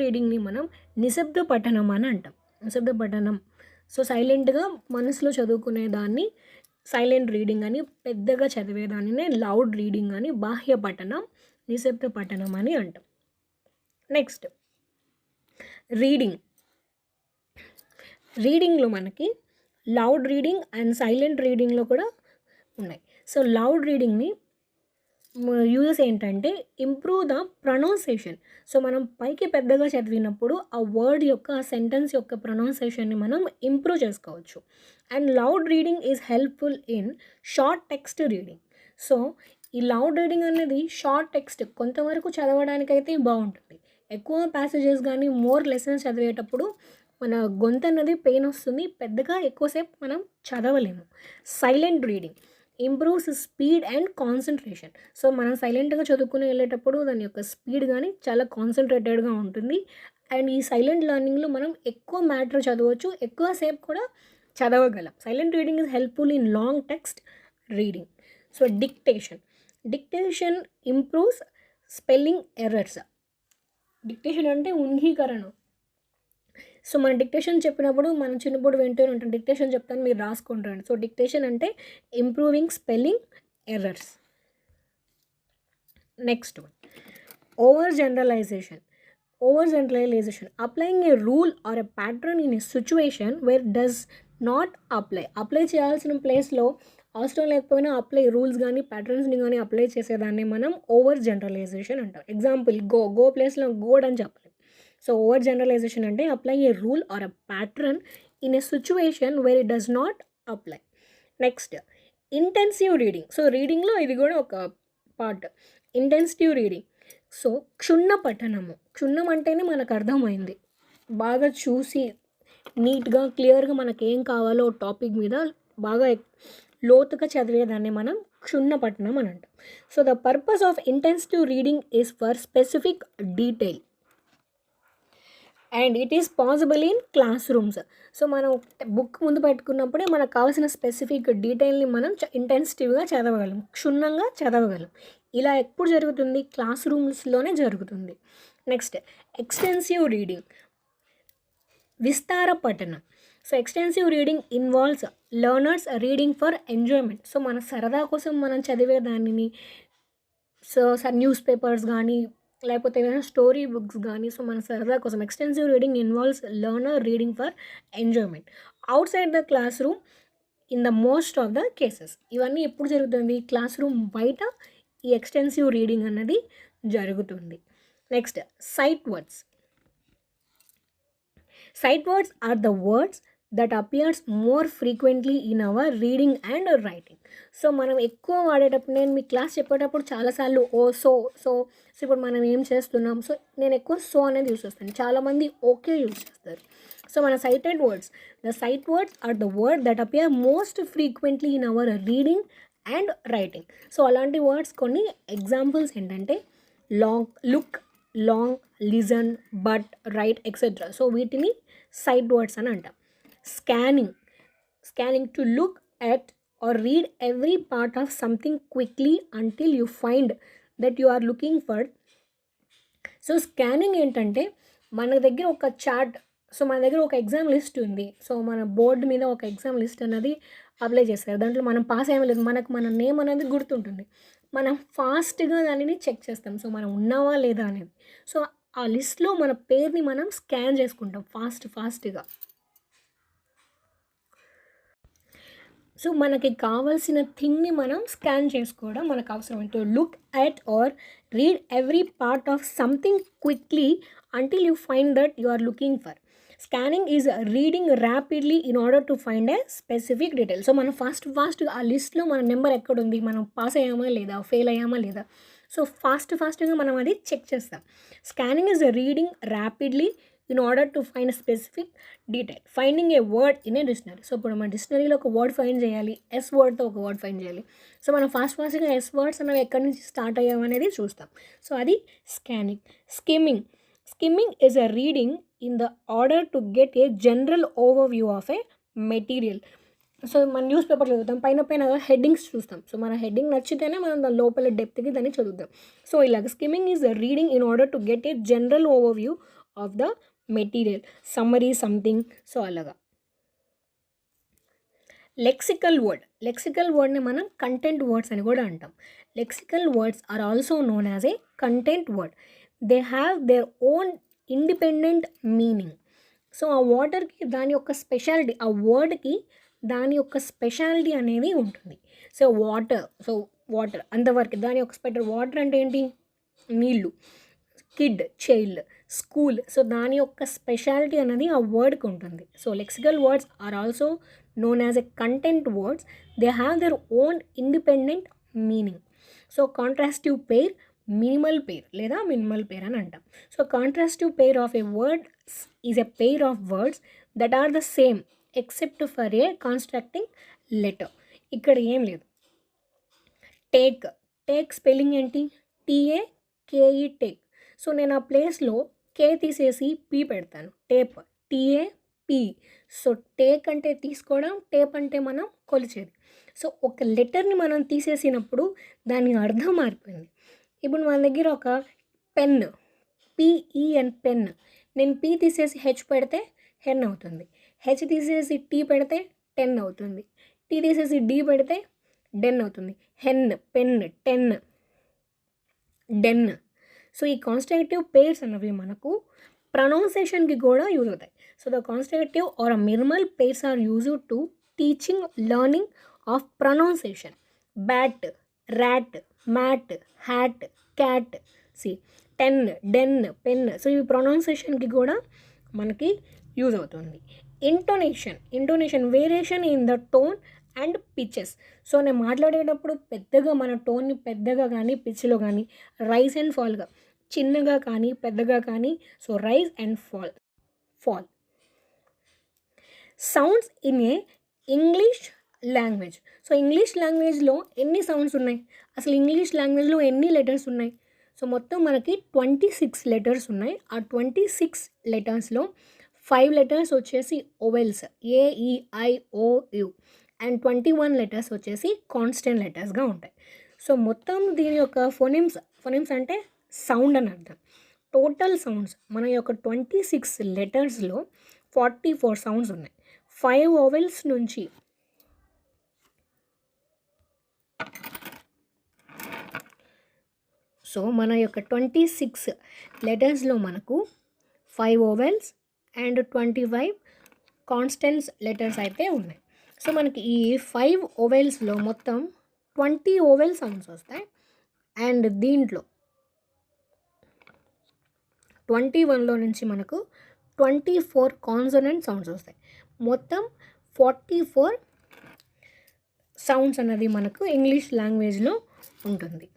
రీడింగ్ని మనం నిశ్శబ్ద పఠనం అని అంటాం. సో సైలెంట్గా మనసులో చదువుకునే దాన్ని సైలెంట్ రీడింగ్ అని, పెద్దగా చదివేదానినే లౌడ్ రీడింగ్ అని, బాహ్య పఠనం, నిశ్శబ్ద పఠనం అని అంటాం. నెక్స్ట్ రీడింగ్లో మనకి లౌడ్ రీడింగ్ అండ్ సైలెంట్ రీడింగ్లో కూడా ఉన్నాయి. సో లౌడ్ రీడింగ్ని యూజెస్ ఏంటంటే ఇంప్రూవ్ ద ప్రొనౌన్సియేషన్. సో మనం పైకి పెద్దగా చదివినప్పుడు ఆ వర్డ్ యొక్క, ఆ సెంటెన్స్ యొక్క ప్రొనౌన్సియేషన్ని మనం ఇంప్రూవ్ చేసుకోవచ్చు. And loud reading is helpful in short text reading. So ఈ లౌడ్ రీడింగ్ అనేది షార్ట్ టెక్స్ట్ కొంతవరకు చదవడానికైతే బాగుంటుంది. ఎక్కువ ప్యాసేజెస్ కానీ మోర్ లెసన్స్ చదివేటప్పుడు మన గొంతు అన్నది పెయిన్ వస్తుంది, పెద్దగా ఎక్కువసేపు మనం చదవలేము. Silent reading improves speed and concentration. So మనం సైలెంట్గా చదువుకుని వెళ్ళేటప్పుడు దాని యొక్క స్పీడ్ కానీ చాలా కాన్సన్ట్రేటెడ్గా ఉంటుంది. అండ్ ఈ సైలెంట్ లెర్నింగ్లో మనం ఎక్కువ మ్యాటర్ చదవచ్చు, ఎక్కువసేపు కూడా చదవగలం. Silent reading is helpful in long text reading. So dictation improves spelling errors. Dictation అంటే ఉంగీకరణం. సో మన డిక్టేషన్ చెప్పినప్పుడు మనం చిన్నప్పుడు వింటూనే ఉంటాం, డిక్టేషన్ చెప్తాను మీరు రాసుకుంటారండి. సో డిక్టేషన్ అంటే improving spelling errors. Next over generalization. Applying a rule or a pattern in a situation where does not apply చేయాల్సిన ప్లేస్లో అవసరం లేకపోయినా రూల్స్ కానీ ప్యాటర్న్స్ని కానీ అప్లై చేసేదాన్ని మనం ఓవర్ జనరలైజేషన్ అంటాం. ఎగ్జాంపుల్ గో ప్లేస్లో గోడ్ అని చెప్పాలి. సో ఓవర్ జనరలైజేషన్ అంటే apply a rule or a pattern in a situation where it does not apply. Next intensive reading. So రీడింగ్లో ఇది కూడా ఒక పార్ట్, ఇంటెన్సివ్ రీడింగ్. సో క్షుణ్ణం అంటేనే మనకు అర్థమైంది, బాగా చూసి నీట్గా క్లియర్గా మనకు ఏం కావాలో టాపిక్ మీద బాగా లోతుగా చదివేదాన్ని మనం క్షుణ్ణ పఠనం అని అంటాం. So the purpose of intensive reading is for specific detail and it is possible in class rooms. So మనం బుక్ ముందు పెట్టుకున్నప్పుడే మనకు కావాల్సిన స్పెసిఫిక్ డీటెయిల్ని మనం ఇంటెన్సివ్గా చదవగలం, క్షుణ్ణంగా చదవగలం. ఇలా ఎప్పుడు జరుగుతుంది? క్లాస్ రూమ్స్లోనే జరుగుతుంది. నెక్స్ట్ ఎక్స్టెన్సివ్ రీడింగ్, విస్తార పఠనం. So extensive reading involves learners reading for enjoyment. So మన సరదా కోసం మనం చదివే దానిని, సో న్యూస్ పేపర్స్ కానీ లేకపోతే ఏదైనా స్టోరీ బుక్స్ కానీ, సో మన సరదా కోసం. Extensive reading involves learner reading for enjoyment out side the class room in the most of the cases. ఇవన్నీ ఎప్పుడు జరుగుతుంది? క్లాస్ రూమ్ బయట ఈ ఎక్స్టెన్సివ్ రీడింగ్ అన్నది జరుగుతుంది. Next sight words. Sight words are the words that appears more frequently in our reading and writing. So మనం ఎక్కువ వాడేటప్పుడు, నేను మీ క్లాస్ చెప్పేటప్పుడు చాలాసార్లు సో ఇప్పుడు మనం ఏం చేస్తున్నాం, సో నేను ఎక్కువ సో అనేది యూస్ చేస్తాను, చాలామంది ఓకే యూస్ చేస్తారు. సో మన sighted words, the sight words are the word that appear most frequently in our reading and writing. So అలాంటి వర్డ్స్ కొన్ని ఎగ్జాంపుల్స్ ఏంటంటే look, long, listen, but, write, etcetera. So వీటిని sight words అని అంటాం. Scanning to look at or read every part of something quickly until you find that you are looking for so scanning ఏంటంటే మన దగ్గర ఒక chart, so మన దగ్గర ఒక ఎగ్జామ్ లిస్ట్ ఉంది. సో మన బోర్డు మీద ఒక ఎగ్జామ్ లిస్ట్ అనేది అప్లై చేస్తారు. దాంట్లో మనం పాస్ అయ్యామో లేదు, మనకు మన నేమ్ అనేది గుర్తుంటుంది. మనం ఫాస్ట్గా దానిని చెక్ చేస్తాం, సో మనం ఉన్నావా లేదా అనేది. సో ఆ లిస్ట్లో మన పేరుని మనం స్కాన్ చేసుకుంటాం ఫాస్ట్గా. సో మనకి కావాల్సిన థింగ్ని మనం స్కాన్ చేసుకోవడం మనకు అవసరం. To look at or read every part of something quickly until you find that you are looking for. Scanning is reading rapidly in order to find a specific detail. So మనం ఫాస్ట్గా ఆ లిస్ట్లో మన number ఎక్కడుంది, మనం pass అయ్యామా లేదా, fail అయ్యామా లేదా, so ఫాస్ట్గా మనం అది చెక్ చేస్తాం. Scanning is reading rapidly in order to find specific detail, finding A word in a dictionary. So ఇప్పుడు మన డిక్షనరీలో ఒక వర్డ్ ఫైండ్ చేయాలి, ఎస్ వర్డ్తో ఒక వర్డ్ ఫైండ్ చేయాలి. సో మనం ఫాస్ట్గా ఎస్ వర్డ్స్ అనేవి ఎక్కడి నుంచి స్టార్ట్ అయ్యామనేది చూస్తాం. సో అది scanning. Skimming is a reading in the order to get a general overview of A material. So మన న్యూస్ పేపర్ చదువుతాం, పైన హెడ్డింగ్స్ చూస్తాం. సో మన హెడ్డింగ్ నచ్చితేనే మనం దాని లోపల డెప్త్కి దాన్ని చదువుతాం. సో ఇలాగ skimming is reading in order to get a general overview of the material, summary something. So అలాగా. లెక్సికల్ వర్డ్ని మనం కంటెంట్ వర్డ్స్ అని కూడా అంటాం. Lexical words are also known as a content word. They have their own independent meaning. So ఆ వాటర్కి దాని యొక్క స్పెషాలిటీ, ఆ వర్డ్కి దాని యొక్క స్పెషాలిటీ అనేది ఉంటుంది. సో వాటర్ అంతవరకు దాని యొక్క వాటర్ అంటే ఏంటి, నీళ్ళు. కిడ్, చైల్డ్, స్కూల్, సో దాని యొక్క స్పెషాలిటీ అనేది ఆ వర్డ్కి ఉంటుంది. So lexical words are also known as a content words. They have their own independent meaning. So contrastive pair, minimal pair లేదా minimal pair అని అంటాం. So contrastive pair of a word is a pair of words that are the same except for a constructing letter. ఇక్కడ ఏం లేదు. Take spelling ఏంటి, TAKE take. So నేను ఆ ప్లేస్లో కే తీసేసి పీ పెడతాను, టేప్, TAP. సో టేక్ అంటే తీసుకోవడం, టేప్ అంటే మనం కొలిచేది. సో ఒక లెటర్ని మనం తీసేసినప్పుడు దాని అర్థం మారిపోయింది. ఇప్పుడు మన దగ్గర ఒక పెన్, PEN పెన్, నేను పీ తీసేసి హెచ్ పెడితే హెన్ అవుతుంది, హెచ్ తీసేసి టీ పెడితే టెన్ అవుతుంది, టీ తీసేసి డి పెడితే డెన్ అవుతుంది. Hen, pen, ten, den. So ఈ కాన్స్టిట్యూటివ్ పేర్స్ అన్నవి మనకు ప్రొనౌన్సియేషన్కి కూడా యూజ్ అవుతాయి. So the constitutive or minimal pairs are used to teaching learning of pronunciation. Bat, rat, mat, hat, cat. Ten, den, pen. So ఇవి ప్రొనౌన్సియేషన్కి కూడా మనకి యూజ్ అవుతుంది. Intonation variation in the tone and pitches. So నేను మాట్లాడేటప్పుడు పెద్దగా మన టోన్ని పెద్దగా కానీ పిచ్లో కానీ, రైజ్ అండ్ ఫాల్గా, చిన్నగా కానీ పెద్దగా కానీ. So rise and fall. Sounds in a English language. So English లాంగ్వేజ్లో ఎన్ని సౌండ్స్ ఉన్నాయి, అసలు ఇంగ్లీష్ లాంగ్వేజ్లో ఎన్ని లెటర్స్ ఉన్నాయి? సో మొత్తం మనకి 26 లెటర్స్ ఉన్నాయి. ఆ 26 లెటర్స్లో 5 లెటర్స్ వచ్చేసి ఓవెల్స్, AEIOU, అండ్ 21 లెటర్స్ వచ్చేసి కాన్స్టెంట్ లెటర్స్గా ఉంటాయి. సో మొత్తం దీని యొక్క ఫోనిమ్స్ అంటే సౌండ్ అని అర్థం. టోటల్ సౌండ్స్ మన యొక్క 26 లెటర్స్లో 44 సౌండ్స్ ఉన్నాయి. 5 ఓవెల్స్ నుంచి సో మన యొక్క 26 లెటర్స్లో మనకు 5 ఓవెల్స్ అండ్ 25 కాన్స్టెంట్స్ లెటర్స్ అయితే ఉన్నాయి. సో మనకి ఈ 5 ఓవెల్స్లో మొత్తం 20 ఓవెల్ సౌండ్స్ వస్తాయి. అండ్ దీంట్లో 21లో నుంచి మనకు 24 కాన్సోనెంట్ సౌండ్స్ వస్తాయి. మొత్తం 44 సౌండ్స్ అన్నది మనకు ఇంగ్లీష్ లాంగ్వేజ్లో ఉంటుంది.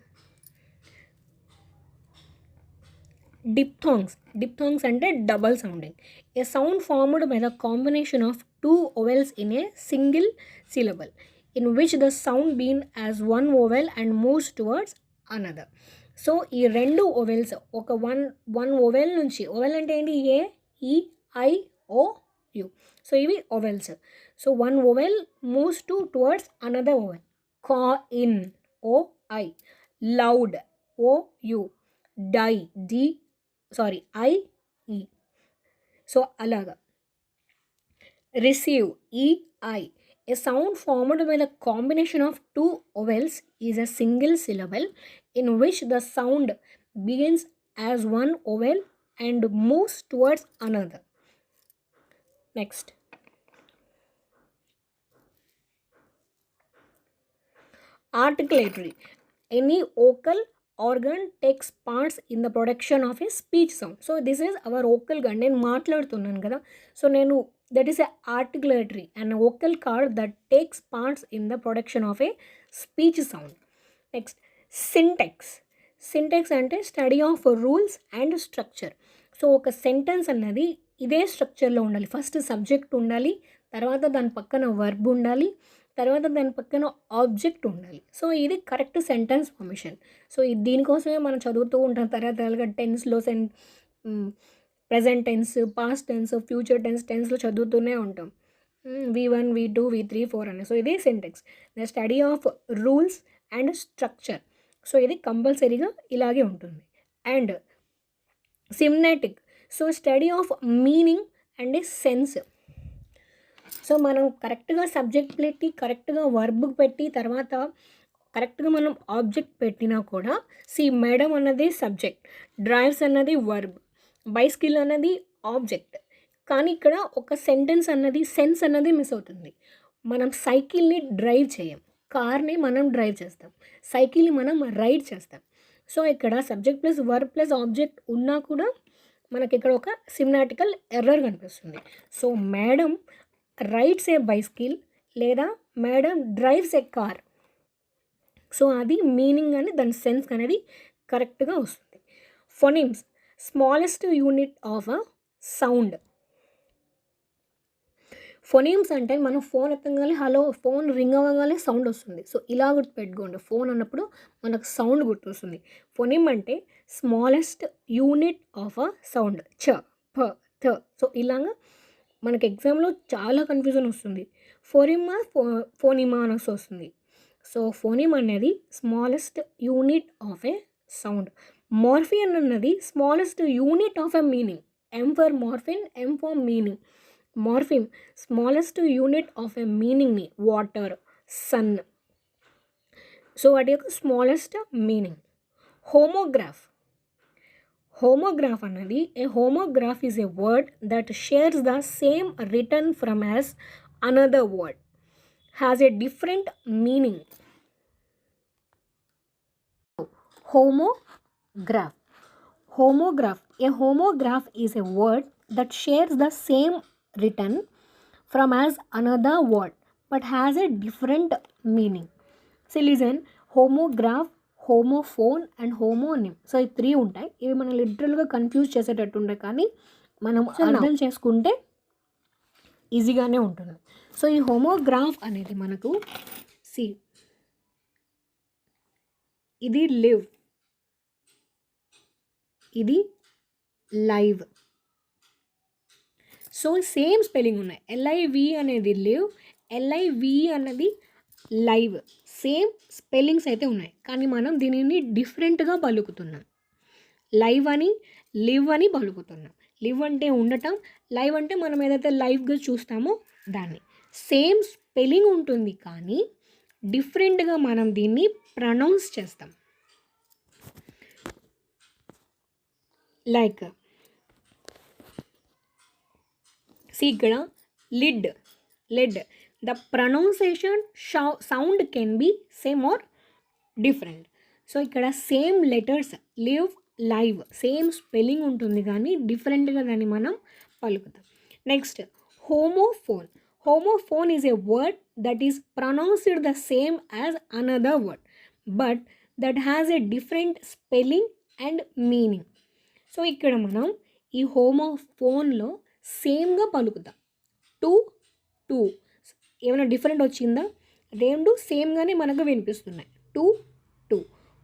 డిప్థాంగ్స్ అంటే double sounding. A sound formed by the combination of 2 vowels in a single syllable in which the sound been as 1 vowel and moves towards another. So ఈ 2 vowels ఒక one oval నుంచి, oval అంటే ఏంటి, AEIOU. So ఇవి vowels. So 1 vowel moves towards another vowel. In, OI, loud, OU, die, DI, sorry I so అలాగా. Receive, ei. A sound formed by the combination of two vowels is a single syllable in which the sound begins as one vowel and moves towards another. Next. Articulatory. Any vocal organ takes parts in the production of a speech sound. So this is our vocal gun. నేను మాట్లాడుతున్నాను కదా, so నేను that is a articulatory and a vocal cord that takes parts in the production of a speech sound. Next, syntax. Syntax అంటే study of rules and structure. So ఒక sentence అన్నది ఇదే స్ట్రక్చర్లో ఉండాలి. First subject ఉండాలి, తర్వాత దాని పక్కన వర్బ్ ఉండాలి, తర్వాత దాని పక్కన ఆబ్జెక్ట్ ఉండాలి. సో ఇది కరెక్ట్ సెంటెన్స్ ఫార్మేషన్. సో దీనికోసమే మనం చదువుతూ ఉంటాం తరతరాలుగా టెన్స్లో present tense, past tense, future టెన్స్లో చదువుతూనే ఉంటాం. V1, V2, V3, 4 అని. సో ఇది syntax, the study of rules and structure. So ఇది కంపల్సరీగా ఇలాగే ఉంటుంది. And semantic, so study of meaning and sense. So మనం కరెక్ట్గా సబ్జెక్ట్ పెట్టి, కరెక్ట్గా వర్బ్ పెట్టి, తర్వాత కరెక్ట్గా మనం ఆబ్జెక్ట్ పెట్టినా కూడా, మేడం అన్నది సబ్జెక్ట్, డ్రైవ్స్ అన్నది వర్బ్, బైస్కిల్ అన్నది ఆబ్జెక్ట్. కానీ ఇక్కడ ఒక సెంటెన్స్ అన్నది, సెన్స్ అన్నది మిస్ అవుతుంది. మనం సైకిల్ని డ్రైవ్ చేయం, కార్ని మనం డ్రైవ్ చేస్తాం, సైకిల్ని మనం రైడ్ చేస్తాం. సో ఇక్కడ subject plus verb plus object ఉన్నా కూడా మనకి ఇక్కడ ఒక సిమ్నాటికల్ ఎర్రర్ కనిపిస్తుంది. So madam rides a bicycle లేదా madam drives a car. So అది మీనింగ్ అని, దాని సెన్స్ అనేది కరెక్ట్గా వస్తుంది. Phonemes, smallest unit of a sound. Phonemes అంటే మనం ఫోన్ ఎత్తగానే హలో, ఫోన్ రింగ్ అవ్వగానే సౌండ్ వస్తుంది. సో ఇలా గుర్తు పెట్టుకోండి, ఫోన్ అన్నప్పుడు మనకు సౌండ్ గుర్తొస్తుంది. ఫొనిమ్ అంటే smallest unit of a sound, చ, ప, థ. సో ఇలాగా మనకి ఎగ్జామ్లో చాలా కన్ఫ్యూజన్ వస్తుంది. ఫోనిమా అని వస్తుంది. సో ఫోనిమ్ అనేది smallest unit of a sound. Morpheme అన్నది smallest unit of a meaning. M for morpheme, M for meaning. Morpheme smallest unit of a మీనింగ్ని, వాటర్, సన్. సో వాటి యొక్క స్మాలెస్ట్ మీనింగ్. హోమోగ్రాఫ్. హోమోగ్రాఫ్ అన్నది, a homograph is a word that shares the same written form as another word, has a different meaning. Homograph. Homograph. A homograph is a word that shares the same written from as another word but has a different meaning. So listen, homograph, homophone and homonym. So ఈ 3 ఉంటాయి. ఇవి మనం లిటరల్గా confuse చేసేటట్టు ఉంటాయి, కానీ మనం అర్థం చేసుకుంటే ఈజీగానే ఉంటుంది. సో ఈ హోమోగ్రాఫ్ అనేది మనకు ఇది లివ్, ఇది లైవ్. సో సేమ్ స్పెల్లింగ్ ఉన్నాయి. LIV అనేది లివ్, LIV అన్నది లైవ్. సేమ్ స్పెల్లింగ్స్ అయితే ఉన్నాయి, కానీ మనం దీనిని డిఫరెంట్గా పలుకుతున్నాం. లైవ్ అని, లివ్ అని పలుకుతున్నాం. లివ్ అంటే ఉండటం, లైవ్ అంటే మనం ఏదైతే లైవ్గా చూస్తామో దాన్ని. సేమ్ స్పెల్లింగ్ ఉంటుంది, కానీ డిఫరెంట్గా మనం దీన్ని ప్రొనౌన్స్ చేస్తాం. లైక్ ఇక్కడ lead, lead. The pronunciation sound can be same or different. So ఇక్కడ same letters, live, live, same spelling ఉంటుంది, కానీ డిఫరెంట్గా దాన్ని మనం పలుకుతాం. Next, homophone. Homophone is a word that is pronounced the same as another word, but that has a different spelling and meaning. So ఇక్కడ మనం ఈ హోమోఫోన్లో సేమ్గా పలుకుతాం. టూ ఏమైనా డిఫరెంట్ వచ్చిందా? రెండు సేమ్గానే మనకు వినిపిస్తున్నాయి. Two.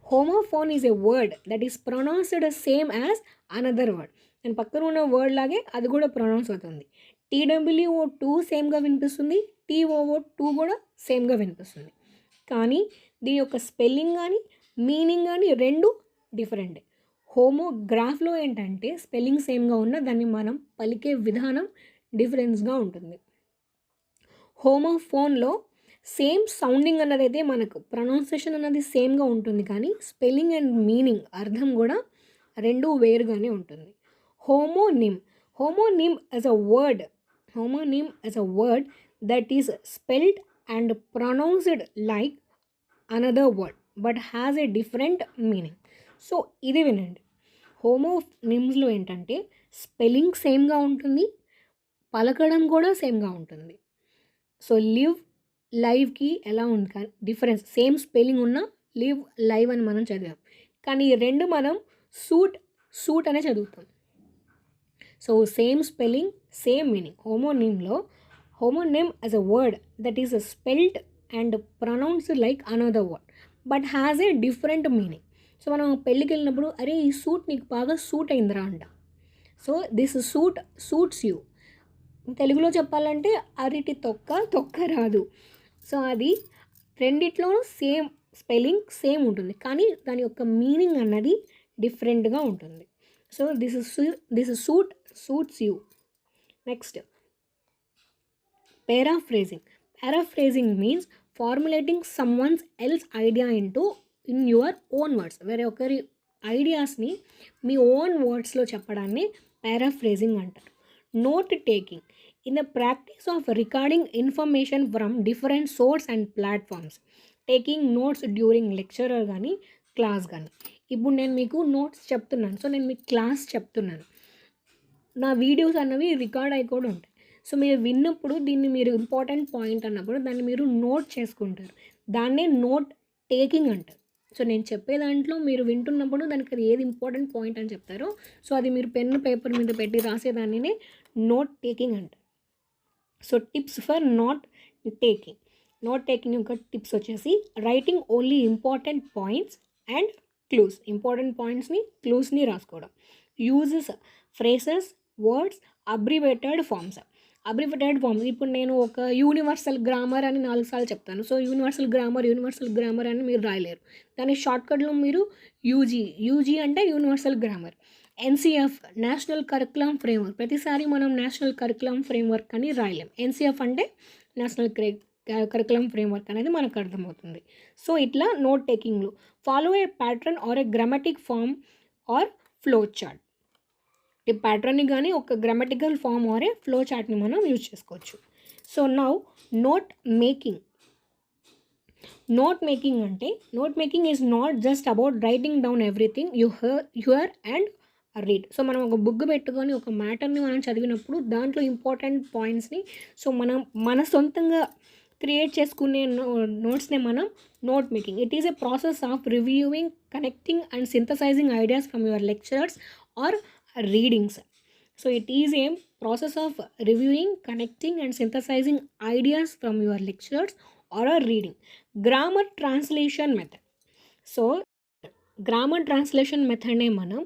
Homophone is a word that is pronounced same as another word. దాని పక్కన ఉన్న వర్డ్ లాగే అది కూడా ప్రొనౌన్స్ అవుతుంది. TWO2 సేమ్గా వినిపిస్తుంది, TOO2 కూడా సేమ్గా వినిపిస్తుంది, కానీ దీని యొక్క స్పెల్లింగ్ కానీ మీనింగ్ కానీ రెండు డిఫరెంటే. హోమోగ్రాఫ్లో ఏంటంటే స్పెల్లింగ్ సేమ్గా ఉన్న దాన్ని మనం పలికే విధానం డిఫరెన్స్గా ఉంటుంది. హోమోఫోన్లో సేమ్ సౌండింగ్ అన్నదైతే మనకు ప్రొనౌన్సియేషన్ అన్నది సేమ్గా ఉంటుంది, కానీ స్పెల్లింగ్ అండ్ మీనింగ్ అర్థం కూడా రెండు వేరుగానే ఉంటుంది. Homonym homonym as a word that is spelled and pronounced like another word but has a different meaning. So ఇది వినండి. హోమోనిమ్స్లో ఏంటంటే స్పెల్లింగ్ సేమ్గా ఉంటుంది, పలకడం కూడా సేమ్గా ఉంటుంది. సో లైవ్కి ఎలా ఉంది కానీ డిఫరెన్స్, సేమ్ స్పెల్లింగ్ ఉన్న లైవ్ అని మనం చదివాం, కానీ ఈ రెండు మనం సూట్ అనే చదువుతాం. So same spelling same meaning. Homonym as a word that is spelled and pronounced like another word but has a different meaning. So మనం పెళ్ళికి వెళ్ళినప్పుడు అరే ఈ సూట్ నీకు బాగా సూట్ అయిందిరా అంట. So this suits you. తెలుగులో చెప్పాలంటే అరటి తొక్క రాదు. సో అది రెండిట్లో సేమ్ స్పెల్లింగ్ సేమ్ ఉంటుంది, కానీ దాని యొక్క మీనింగ్ అన్నది డిఫరెంట్గా ఉంటుంది. So this suits you. Next, paraphrasing means formulating someone else idea in your own words. వేరే ఒకరి ఐడియాస్ని మీ ఓన్ వర్డ్స్లో చెప్పడాన్ని paraphrasing అంటారు. Note taking in the practice of recording information from different source and platforms. Taking notes during lecture కానీ class కానీ. ఇప్పుడు నేను మీకు notes చెప్తున్నాను, so నేను మీకు క్లాస్ చెప్తున్నాను, నా వీడియోస్ అన్నవి రికార్డ్ అయి కూడా ఉంటాయి. సో మీరు విన్నప్పుడు దీన్ని మీరు ఇంపార్టెంట్ పాయింట్ అన్నప్పుడు దాన్ని మీరు నోట్ చేసుకుంటారు, దాన్నే నోట్ టేకింగ్ అంటారు. సో నేను చెప్పే దాంట్లో మీరు వింటున్నప్పుడు దానికి అది ఏది ఇంపార్టెంట్ పాయింట్ అని చెప్తారో, సో అది మీరు పెన్ను పేపర్ మీద పెట్టి రాసేదాన్నే నోట్ టేకింగ్ అంటారు. So tips for note taking యొక్క టిప్స్ వచ్చేసి writing only important points and క్లూస్ని రాసుకోవడం. Uses phrases, words, abbreviated forms. ఇప్పుడు నేను ఒక యూనివర్సల్ గ్రామర్ అని 4 సార్లు చెప్తాను. సో యూనివర్సల్ గ్రామర్ అని మీరు రాయలేరు. దాని షార్ట్కట్లో మీరు యూజీ అంటే universal grammar. NCF national curriculum framework. ప్రతిసారి మనం నేషనల్ కరికులం ఫ్రేమ్వర్క్ అని రాయలేం. ఎన్సిఎఫ్ అంటే నేషనల్ కరికులం ఫ్రేమ్వర్క్ అనేది మనకు అర్థమవుతుంది. సో ఇట్లా నోట్ టేకింగ్లో follow a pattern or a grammatic form or flow chart. ఈ ప్యాటర్న్ని కానీ ఒక grammatical form or a flow చార్ట్ని మనం యూజ్ చేసుకోవచ్చు. సో నౌ నోట్ మేకింగ్ అంటే note making is not just about writing down everything you hear and read. So మనం ఒక బుక్ పెట్టుకొని ఒక మ్యాటర్ని మనం చదివినప్పుడు దాంట్లో ఇంపార్టెంట్ పాయింట్స్ని సో మన సొంతంగా క్రియేట్ చేసుకునే నోట్స్నే మనం note making. It is a process of reviewing, connecting and synthesising ideas from your lecturers or readings. So it is a process of reviewing, connecting and synthesising ideas from your lecturers or reading. Grammar translation method. So grammar translation మెథడ్నే మనం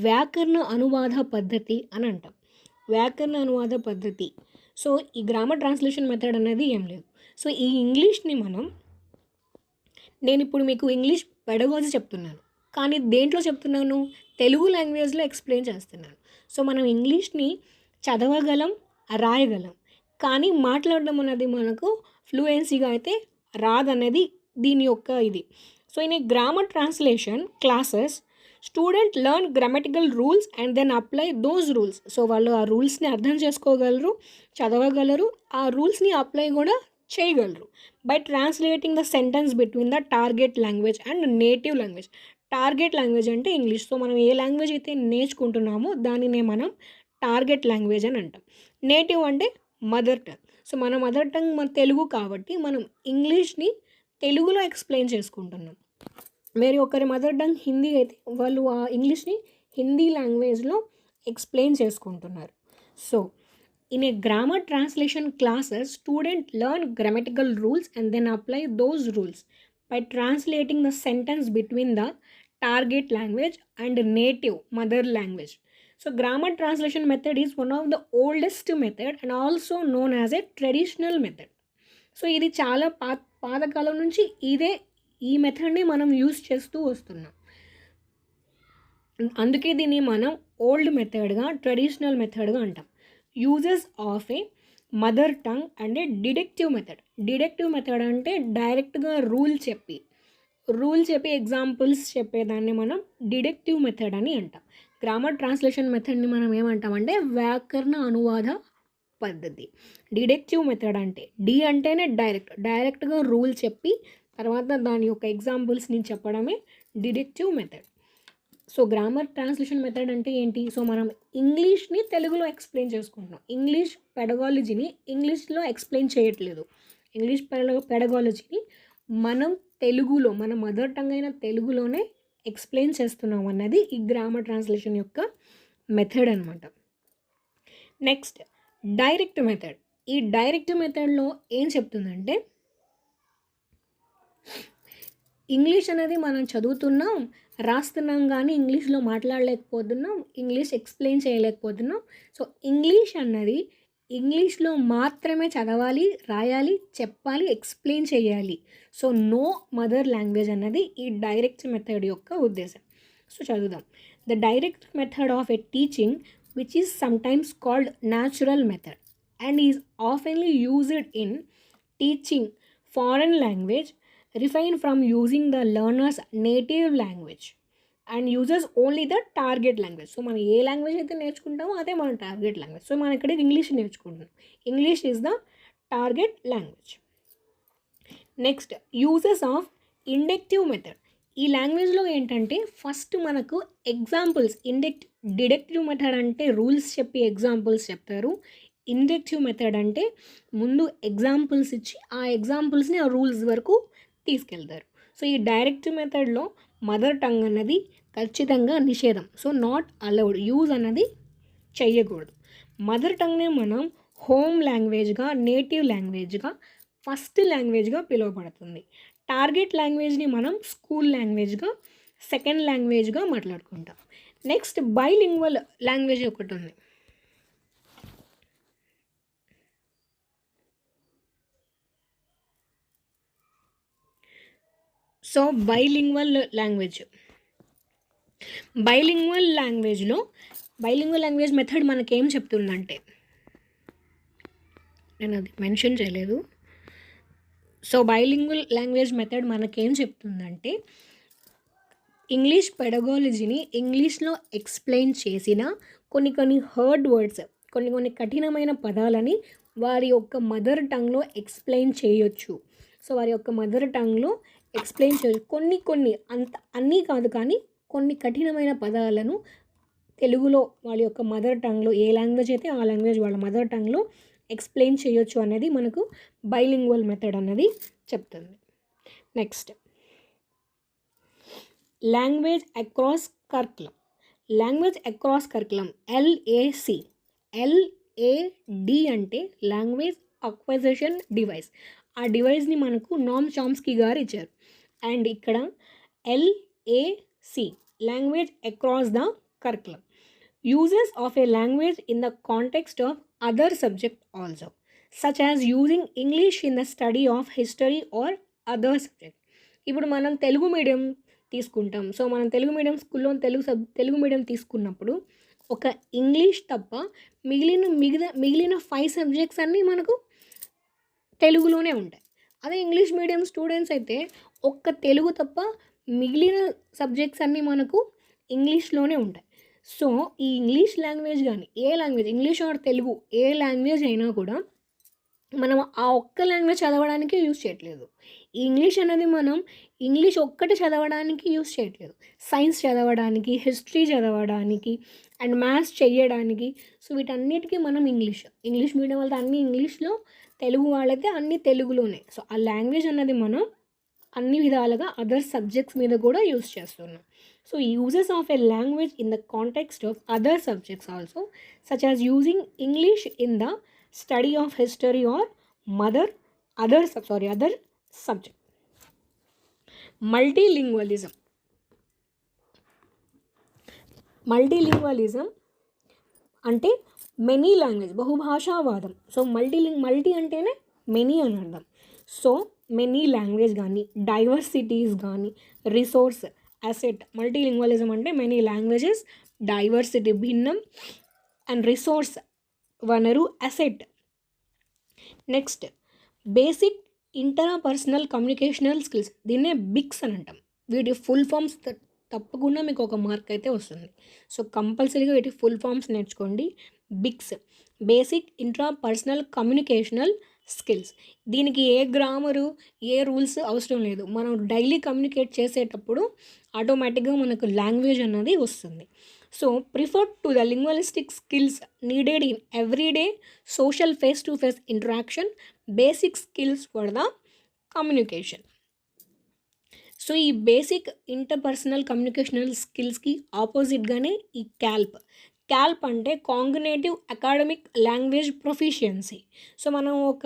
వ్యాకరణ అనువాద పద్ధతి అని అంటాం. So ఈ grammar translation method అనేది ఏం లేదు. సో ఈ ఇంగ్లీష్ని నేను ఇప్పుడు మీకు ఇంగ్లీష్ పెడగాజీ చెప్తున్నాను, కానీ దేంట్లో చెప్తున్నాను, తెలుగు లాంగ్వేజ్లో ఎక్స్ప్లెయిన్ చేస్తున్నాను. సో మనం ఇంగ్లీష్ని చదవగలం, రాయగలం, కానీ మాట్లాడడం అనేది మనకు ఫ్లూయెన్సీగా అయితే రాదనేది దీని యొక్క ఇది. So in a grammar translation classes student learn grammatical rules and then apply those rules. So వాళ్ళు ఆ రూల్స్ని అర్థం చేసుకోగలరు, చదవగలరు, ఆ రూల్స్ని అప్లై కూడా చేయగలరు by translating the sentence between the target language and native language. Target language అంటే ఇంగ్లీష్. సో మనం ఏ లాంగ్వేజ్ అయితే నేర్చుకుంటున్నామో దానినే మనం టార్గెట్ లాంగ్వేజ్ అని అంటాం. నేటివ్ అంటే మదర్ టంగ్. సో మన మదర్ టంగ్ మన తెలుగు కాబట్టి మనం ఇంగ్లీష్ని తెలుగులో ఎక్స్ప్లెయిన్ చేసుకుంటున్నాం. వేరే ఒకరి మదర్ టంగ్ హిందీ అయితే వాళ్ళు ఆ ఇంగ్లీష్ని హిందీ లాంగ్వేజ్లో ఎక్స్ప్లెయిన్ చేసుకుంటున్నారు. So in a grammar translation classes student learn grammatical rules and then apply those rules by translating the sentence between the target language and native mother language. So grammar translation method is one of the oldest method and also known as a traditional method. So ఇది చాలా పాతకాలం నుంచి ఈ మెథడ్ని మనం use చేస్తూ వస్తున్నాం. అందుకే దీన్ని మనం ఓల్డ్ మెథడ్గా, ట్రెడిషనల్ మెథడ్గా అంటాం. Uses of A mother tongue and A deductive method. Deductive method అంటే డైరెక్ట్గా రూల్ చెప్పి ఎగ్జాంపుల్స్ చెప్పేదాన్ని మనం డిడక్టివ్ మెథడ్ అని అంటాం. గ్రామర్ ట్రాన్స్లేషన్ మెథడ్ని మనం ఏమంటామంటే వ్యాకరణ అనువాద పద్ధతి. డిడక్టివ్ మెథడ్ అంటే డి అంటేనే డైరెక్ట్గా రూల్ చెప్పి తర్వాత దాని యొక్క ఎగ్జాంపుల్స్ని చెప్పడమే deductive method. So grammar translation method అంటే ఏంటి? సో మనం ఇంగ్లీష్ని తెలుగులో ఎక్స్ప్లెయిన్ చేసుకుంటున్నాం. ఇంగ్లీష్ పెడగాలజీని ఇంగ్లీష్లో ఎక్స్ప్లెయిన్ చేయట్లేదు. ఇంగ్లీష్ పెడగాలజీని మనం తెలుగులో, మన మదర్ టంగ్ అయిన తెలుగులోనే ఎక్స్ప్లెయిన్ చేస్తున్నాం అన్నది ఈ గ్రామర్ ట్రాన్స్లేషన్ యొక్క మెథడ్ అనమాట. Next direct method. ఈ డైరెక్ట్ మెథడ్లో ఏం చెప్తుందంటే, ఇంగ్లీష్ అనేది మనం చదువుతున్నాం, రాస్తున్నాం, కానీ ఇంగ్లీష్లో మాట్లాడలేకపోతున్నాం, ఇంగ్లీష్ ఎక్స్ప్లెయిన్ చేయలేకపోతున్నాం. సో ఇంగ్లీష్ అన్నది ఇంగ్లీష్లో మాత్రమే చదవాలి, రాయాలి, చెప్పాలి, ఎక్స్ప్లెయిన్ చేయాలి. సో నో మదర్ లాంగ్వేజ్ అన్నది ఈ డైరెక్ట్ మెథడ్ యొక్క ఉద్దేశం. సో చదువుదాం. The direct method of a teaching which is sometimes called natural method and is oftenly used in teaching foreign language, refrain from using the learner's native language and uses only the target language. So మనం ఏ language అయితే నేర్చుకుంటామో అదే మన target language. So మనం ఇక్కడ English నేర్చుకుంటున్నాం. English is the target language. Next uses of inductive method. ఈ లాంగ్వేజ్లో ఏంటంటే ఫస్ట్ మనకు ఎగ్జాంపుల్స్. డిడక్టివ్ మెథడ్ అంటే రూల్స్ చెప్పి ఎగ్జాంపుల్స్ చెప్తారు. ఇండక్టివ్ మెథడ్ అంటే ముందు ఎగ్జాంపుల్స్ ఇచ్చి ఆ ఎగ్జాంపుల్స్ని ఆ రూల్స్ వరకు తీసుకెళ్తారు. సో ఈ డైరెక్టివ్ మెథడ్లో మదర్ టంగ్ అన్నది ఖచ్చితంగా నిషేధం. సో నాట్ అలౌడ్, యూజ్ అన్నది చెయ్యకూడదు. మదర్ టంగ్నే మనం హోమ్ లాంగ్వేజ్గా, నేటివ్ లాంగ్వేజ్గా, ఫస్ట్ లాంగ్వేజ్గా పిలువబడుతుంది. టార్గెట్ లాంగ్వేజ్ని మనం స్కూల్ లాంగ్వేజ్గా, సెకండ్ లాంగ్వేజ్గా మాట్లాడుకుంటాం. నెక్స్ట్ బైలింగ్వల్ లాంగ్వేజ్ ఒకటి ఉంది. సో బైలింగ్వల్ లాంగ్వేజ్ మెథడ్ మనకేం చెప్తుందంటే, నేను అది మెన్షన్ చేయలేదు. సో బైలింగ్వల్ లాంగ్వేజ్ మెథడ్ మనకేం చెప్తుందంటే, ఇంగ్లీష్ పెడగాలజీని ఇంగ్లీష్లో ఎక్స్ప్లెయిన్ చేసిన కొన్ని హర్డ్ వర్డ్స్, కొన్ని కఠినమైన పదాలని వారి యొక్క మదర్ టంగ్లో ఎక్స్ప్లెయిన్ చేయొచ్చు. సో వారి యొక్క మదర్ టంగ్లో ఎక్స్ప్లెయిన్ చేయొచ్చు. అన్నీ కాదు, కానీ కొన్ని కఠినమైన పదాలను తెలుగులో వాళ్ళ యొక్క మదర్ టంగ్లో, ఏ లాంగ్వేజ్ అయితే ఆ లాంగ్వేజ్ వాళ్ళ మదర్ టంగ్లో ఎక్స్ప్లెయిన్ చేయొచ్చు అనేది మనకు బైలింగ్వల్ మెథడ్ అన్నది చెప్తుంది. Next language across curriculum. LAD అంటే లాంగ్వేజ్ అక్వైజిషన్ డివైస్. ఆ డివైస్ని మనకు నామ్ చామ్స్కీ గారు ఇచ్చారు. అండ్ ఇక్కడ LAC language across the curriculum. Uses of a language in the context of other subject also, such as using English in the study of history or other subject. ఇప్పుడు మనం Telugu medium తీసుకుంటాం. So మనం Telugu medium స్కూల్లో Telugu medium తీసుకున్నప్పుడు ఒక English తప్ప మిగిలిన 5 subjects అన్నీ మనకు తెలుగులోనే ఉంటాయి. అదే ఇంగ్లీష్ మీడియం స్టూడెంట్స్ అయితే ఒక్క తెలుగు తప్ప మిగిలిన సబ్జెక్ట్స్ అన్నీ మనకు ఇంగ్లీష్లోనే ఉంటాయి. సో ఈ ఇంగ్లీష్ లాంగ్వేజ్ కానీ ఏ లాంగ్వేజ్, ఇంగ్లీష్ ఆర్ తెలుగు ఏ లాంగ్వేజ్ అయినా కూడా మనం ఆ ఒక్క లాంగ్వేజ్ చదవడానికి యూజ్ చేయట్లేదు. ఈ ఇంగ్లీష్ అనేది మనం ఇంగ్లీష్ ఒక్కటి చదవడానికి యూజ్ చేయట్లేదు. సైన్స్ చదవడానికి, హిస్టరీ చదవడానికి అండ్ మ్యాథ్స్ చేయడానికి. సో వీటన్నిటికీ మనం ఇంగ్లీష్ మీడియం వాళ్ళతో అన్నీ ఇంగ్లీష్లో, తెలుగు వాళ్ళైతే అన్నీ తెలుగులోనే. సో ఆ లాంగ్వేజ్ అన్నది మనం అన్ని విధాలుగా అదర్ సబ్జెక్ట్స్ మీద కూడా యూజ్ చేస్తున్నాం. So uses of a language in the context of other subjects also, such as using English in the study of history or other subject. Multilingualism అంటే మెనీ లాంగ్వేజ్, బహుభాషావాదం. సో మల్టీ అంటేనే many అని అర్థం. So many language కానీ, diversities కానీ, resource asset, multilingualism అంటే many languages, diversity భిన్నం, and resource వనరు asset. Next basic interpersonal communicational skills, దీన్నే బిక్స్ అని అంటాం. వీటి ఫుల్ ఫామ్స్ తప్పకుండా మీకు ఒక మార్క్ అయితే వస్తుంది. సో కంపల్సరీగా వీటి ఫుల్ ఫామ్స్ నేర్చుకోండి. Biks, basic intrapersonal communicational skills. దీనికి ఏ గ్రామరు, ఏ రూల్స్ అవసరం లేదు. మనం డైలీ కమ్యూనికేట్ చేసేటప్పుడు ఆటోమేటిక్గా మనకు లాంగ్వేజ్ అన్నది వస్తుంది. So prefer to the linguistic skills needed in everyday social face to face interaction, basic skills for the communication. So ఈ బేసిక్ ఇంటర్పర్సనల్ కమ్యూనికేషనల్ స్కిల్స్కి ఆపోజిట్గానే ఈ క్యాల్ప్. క్యాల్ప్ అంటే cognitive academic language proficiency. So మనం ఒక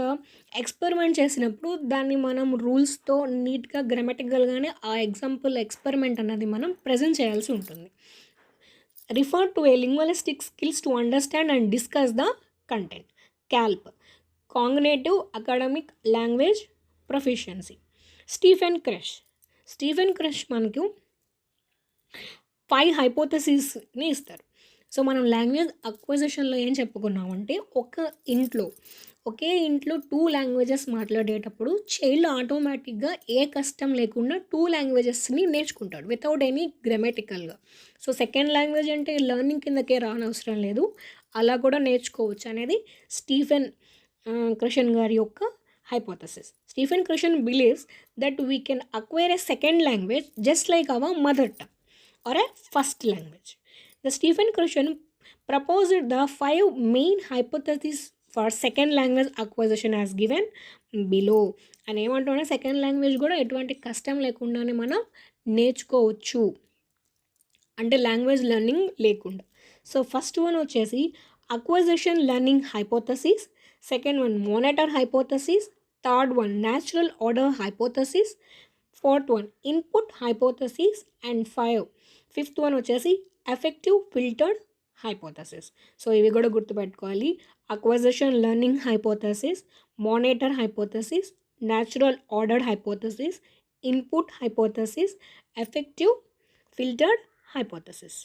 experiment చేసినప్పుడు దాన్ని మనం రూల్స్తో నీట్గా గ్రామటికల్గానే ఆ ఎక్స్పెరిమెంట్ అన్నది మనం ప్రజెంట్ చేయాల్సి ఉంటుంది. Refer to a linguistic skills to understand and discuss the content. CALP, cognitive academic language proficiency. Stephen Krashen మనకు 5 హైపోథసిస్ని ఇస్తారు. సో మనం లాంగ్వేజ్ అక్విజిషన్లో ఏం చెప్పుకున్నామంటే ఒకే ఇంట్లో 2 లాంగ్వేజెస్ మాట్లాడేటప్పుడు చైల్డ్ ఆటోమేటిక్గా ఏ కష్టం లేకుండా 2 లాంగ్వేజెస్ని నేర్చుకుంటాడు వితౌట్ ఎనీ గ్రామటికల్గా. సో సెకండ్ లాంగ్వేజ్ అంటే లెర్నింగ్ కిందకే రానవసరం లేదు, అలా కూడా నేర్చుకోవచ్చు అనేది స్టీఫెన్ క్రషన్ గారి యొక్క hypothesis. Stephen Krishnan believes that we can acquire a second language just like our mother tongue or a first language. The Stephen Krishnan proposed the 5 main hypotheses for second language acquisition as given below. అని ఏమంటున్నా, second language కూడా ఎటువంటి కష్టం లేకుండానే మనం నేర్చుకోవచ్చు అంటే language learning లేకుండా. సో ఫస్ట్ వన్ వచ్చేసి acquisition learning hypothesis, second one monitor hypothesis, third one natural order hypothesis, fourth one input hypothesis, and fifth one వచ్చేసి ఎఫెక్టివ్ ఫిల్టర్డ్ హైపోథసిస్. సో ఇవి కూడా గుర్తుపెట్టుకోవాలి. Acquisition learning hypothesis, monitor hypothesis, natural ordered hypothesis, input hypothesis, effective filtered hypothesis.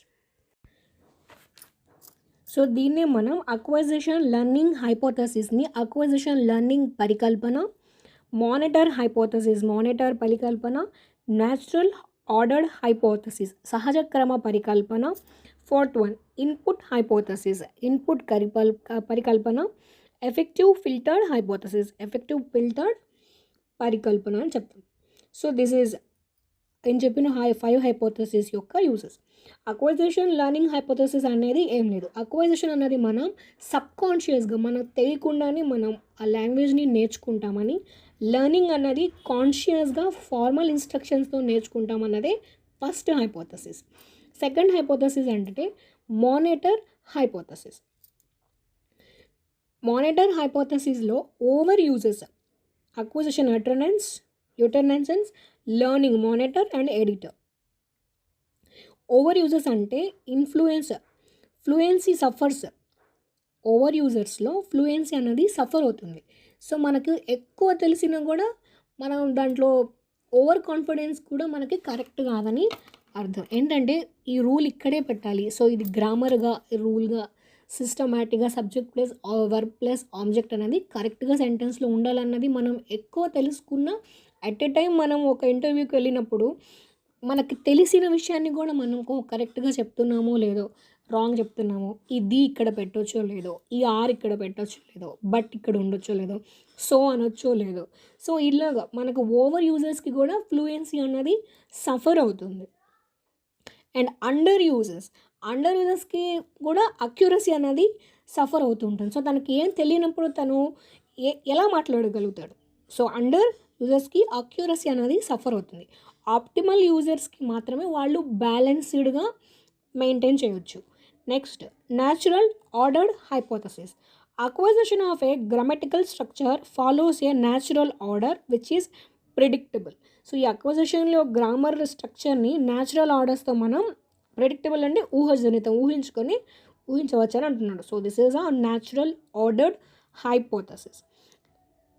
So దీన్నే మనం acquisition learning హైపోథసిస్ని acquisition learning పరికల్పన, monitor hypothesis monitor పరికల్పన, natural ordered hypothesis సహజ క్రమ పరికల్పన, fourth one input hypothesis input పరికల్పన, effective filtered hypothesis effective filtered పరికల్పన అని చెప్తాం. సో దిస్ ఈజ్ నేను చెప్పిన 5 హైపోథసిస్ యొక్క యూజెస్. అక్విజిషన్ లెర్నింగ్ హైపోథసిస్ అనేది ఏం లేదు. అక్విజిషన్ అనేది మనం సబ్కాన్షియస్గా మనకు తెలియకుండానే మనం ఆ లాంగ్వేజ్ని నేర్చుకుంటామని, లెర్నింగ్ అన్నది కాన్షియస్గా ఫార్మల్ ఇన్స్ట్రక్షన్స్తో నేర్చుకుంటామన్నదే ఫస్ట్ హైపోథసిస్. సెకండ్ హైపోథసిస్ అంటే మానిటర్ హైపోథసిస్. మానిటర్ హైపోథసిస్లో over uses acquisition utterances learning monitor and editor. Over users అంటే ఫ్లూయెన్సీ సఫర్స్. ఓవర్ యూజర్స్లో ఫ్లూయెన్సీ అనేది సఫర్ అవుతుంది. సో మనకు ఎక్కువ తెలిసినా కూడా మనం దాంట్లో ఓవర్ కాన్ఫిడెన్స్ కూడా మనకి కరెక్ట్ కాదని అర్థం. ఏంటంటే ఈ రూల్ ఇక్కడే పెట్టాలి, సో ఇది గ్రామర్గా రూల్గా సిస్టమేటిక్గా subject plus verb plus object అనేది కరెక్ట్గా సెంటెన్స్లో ఉండాలన్నది మనం ఎక్కువ తెలుసుకున్న అట్ ఎ టైం మనం ఒక ఇంటర్వ్యూకి వెళ్ళినప్పుడు మనకి తెలిసిన విషయాన్ని కూడా మనం కరెక్ట్గా చెప్తున్నామో లేదో, రాంగ్ చెప్తున్నామో, ఈ ది ఇక్కడ పెట్టొచ్చో లేదో, ఈ ఆర్ ఇక్కడ పెట్టొచ్చో లేదో, బట్ ఇక్కడ ఉండొచ్చో లేదో, సో అనొచ్చో లేదో. సో ఇలాగా మనకు ఓవర్ యూజర్స్కి కూడా ఫ్లూయెన్సీ అన్నది సఫర్ అవుతుంది. అండ్ అండర్ యూజర్స్కి కూడా అక్యురసీ అనేది సఫర్ అవుతుంటుంది. సో తనకి ఏం తెలియనప్పుడు తను ఎలా మాట్లాడగలుగుతాడు. సో అండర్ యూజర్స్కి అక్యురసీ అనేది సఫర్ అవుతుంది. ఆప్టిమల్ యూజర్స్కి మాత్రమే వాళ్ళు బ్యాలెన్స్డ్గా మెయింటైన్ చేయవచ్చు. Next natural ordered hypothesis. Acquisition of A grammatical structure follows a natural order which is predictable. So ఈ అక్విజిషన్లో గ్రామర్ స్ట్రక్చర్ని న్యాచురల్ ఆర్డర్స్తో మనం ప్రిడిక్టబుల్ అంటే ఊహించవచ్చు అని అంటున్నాడు. So this is a natural ordered hypothesis.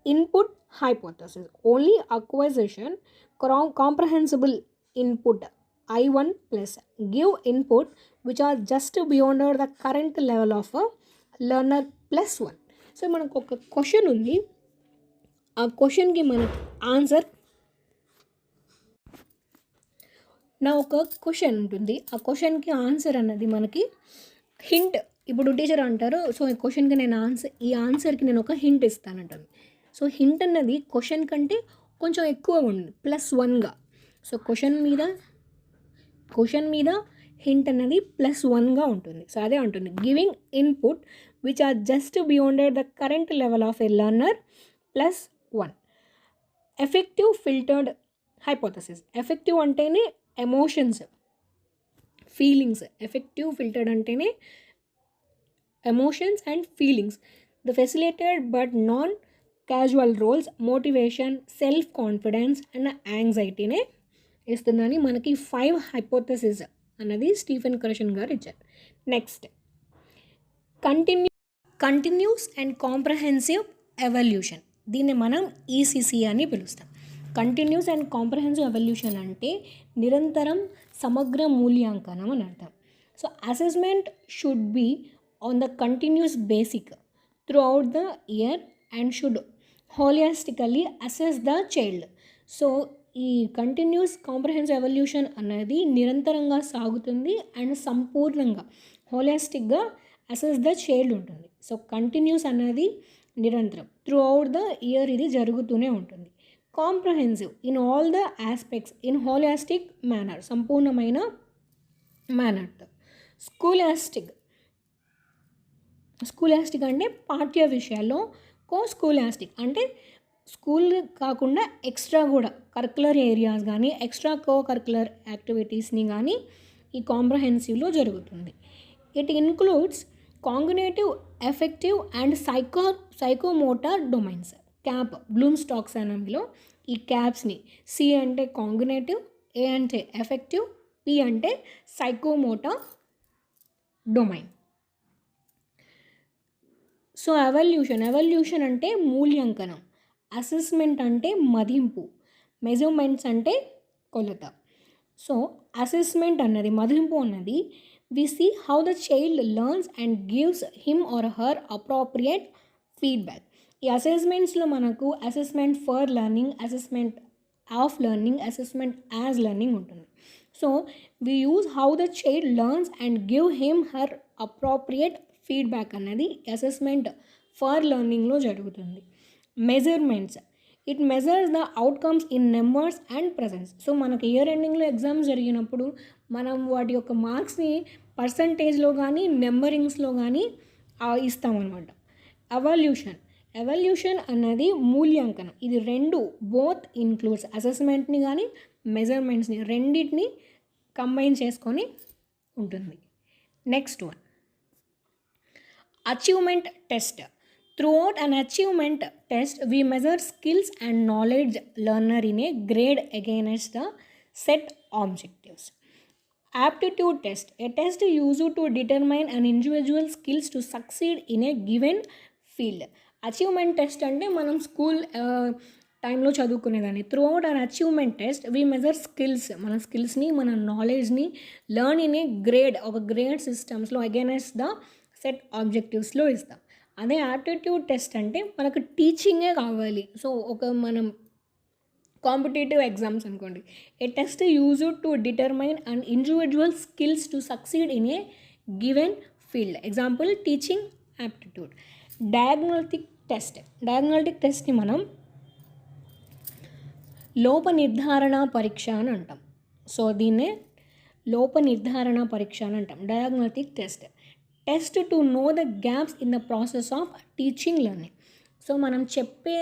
Input hypothesis. Only acquisition comprehensible input I1 plus give input which are just beyond the current level of a learner plus 1. So మనకు ఒక question ఉంది, ఆ క్వశ్చన్కి మనకు ఆన్సర్ ఒక question ఉంటుంది, ఆ క్వశ్చన్కి ఆన్సర్ అన్నది మనకి హింట్. ఇప్పుడు టీచర్ అంటారు, సో ఈ క్వశ్చన్కి నేను ఈ ఆన్సర్కి నేను ఒక హింట్ ఇస్తానంటాను. సో హింట్ అన్నది క్వశ్చన్ కంటే కొంచెం ఎక్కువ ఉంది, +1గా. సో క్వశ్చన్ మీద హింట్ అన్నది +1గా ఉంటుంది. సో అదే ఉంటుంది, giving input which are just beyond the current level of a learner +1. Effective filtered hypothesis. Effective అంటేనే ఎమోషన్స్, ఫీలింగ్స్. ఎఫెక్టివ్ ఫిల్టర్డ్ అంటేనే emotions and feelings. The facilitated but non casual roles, motivation, self confidence and యాంగ్జైటీనే ఇస్తుందని మనకి 5 hypothesis అన్నది Stephen Krashen గారు ఇచ్చారు. Next, continuous and comprehensive evaluation. దీన్ని మనం ఈసీసీ అని పిలుస్తాం. కంటిన్యూస్ అండ్ కాంప్రహెన్సివ్ ఎవల్యూషన్ అంటే నిరంతరం సమగ్ర మూల్యాంకనం అని అర్థం. So assessment should be on the continuous basic through the year and should holistically assess the child. So ఈ కంటిన్యూస్ కాంప్రహెన్సివ్ ఎవల్యూషన్ అనేది నిరంతరంగా సాగుతుంది అండ్ సంపూర్ణంగా హోలిస్టిక్గా అసెస్ ద చైల్డ్ ఉంటుంది. సో కంటిన్యూస్ అనేది నిరంతరం, త్రూ అవుట్ ద ఇయర్ ఇది జరుగుతూనే ఉంటుంది. Comprehensive in all the aspects in holistic manner, సంపూర్ణమైన మేనర్తో. స్కూలాస్టిక్ అంటే పాఠ్య విషయాల్లో, స్కూలాస్టిక్ అంటే స్కూల్ కాకుండా ఎక్స్ట్రా కూడా కరికులర్ ఏరియాస్ కానీ ఎక్స్ట్రా కరికులర్ యాక్టివిటీస్ని కానీ ఈ కాంప్రహెన్సివ్లో జరుగుతుంది. It includes cognitive, effective and psychomotor domains. CAP Bloom's టాక్సానమీలో ఈ క్యాప్స్ని, సి అంటే కాంగ్నేటివ్, ఏ అంటే ఎఫెక్టివ్, పి అంటే సైకోమోటర్ డొమైన్. సో ఎవల్యూషన్ అంటే మూల్యాంకనం, అసెస్మెంట్ అంటే మదింపు, మెజర్మెంట్స్ అంటే కొలత. సో అసెస్మెంట్ అన్నది, మదింపు అన్నది we see how the child learns and gives him or her appropriate feedback. ఈ అసెస్మెంట్స్లో మనకు assessment for learning, assessment of learning, assessment as learning ఉంటుంది. So we use how the child learns and give him her appropriate feedback అన్నది assessment for లెర్నింగ్లో జరుగుతుంది. Measurements, it measures the outcomes in numbers and presence. So మనకి year ఎండింగ్లో exams జరిగినప్పుడు మనం వాటి యొక్క మార్క్స్ని పర్సంటేజ్లో కానీ నెంబరింగ్స్లో కానీ ఇస్తామన్నమాట. ఎవల్యూషన్ అన్నది మూల్యాంకనం. ఇది రెండు బోత్ ఇన్క్లూడ్స్ అసెస్మెంట్ని కానీ మెజర్మెంట్స్ని రెండింటిని కంబైన్ చేసుకొని ఉంటుంది. Next one, achievement test. Throughout an achievement test, we measure skills and knowledge learner in a grade against the set objectives. Aptitude test, a test used to determine an individual skills to succeed in a given field. Achievement test అంటే మనం school టైంలో చదువుకునేదాన్ని. Throughout an achievement test we measure skills, మన స్కిల్స్ని మన నాలెడ్జ్ని learn in a grade, ఒక grade సిస్టమ్స్లో అగైనెస్ట్ ద సెట్ ఆబ్జెక్టివ్స్లో ఇస్తాం. అదే యాప్టిట్యూడ్ టెస్ట్ అంటే మనకు టీచింగే కావాలి. సో మనం కాంపిటేటివ్ ఎగ్జామ్స్ అనుకోండి, a test used to determine an individual skills to succeed in a given field. Example teaching aptitude. Diagnostic టెస్ట్ని మనం లోప నిర్ధారణ పరీక్ష అని అంటాం. సో దీన్నే లోప నిర్ధారణ పరీక్ష అని అంటాం, diagnostic test to know the gaps in the process of teaching learning. So మనం చెప్పే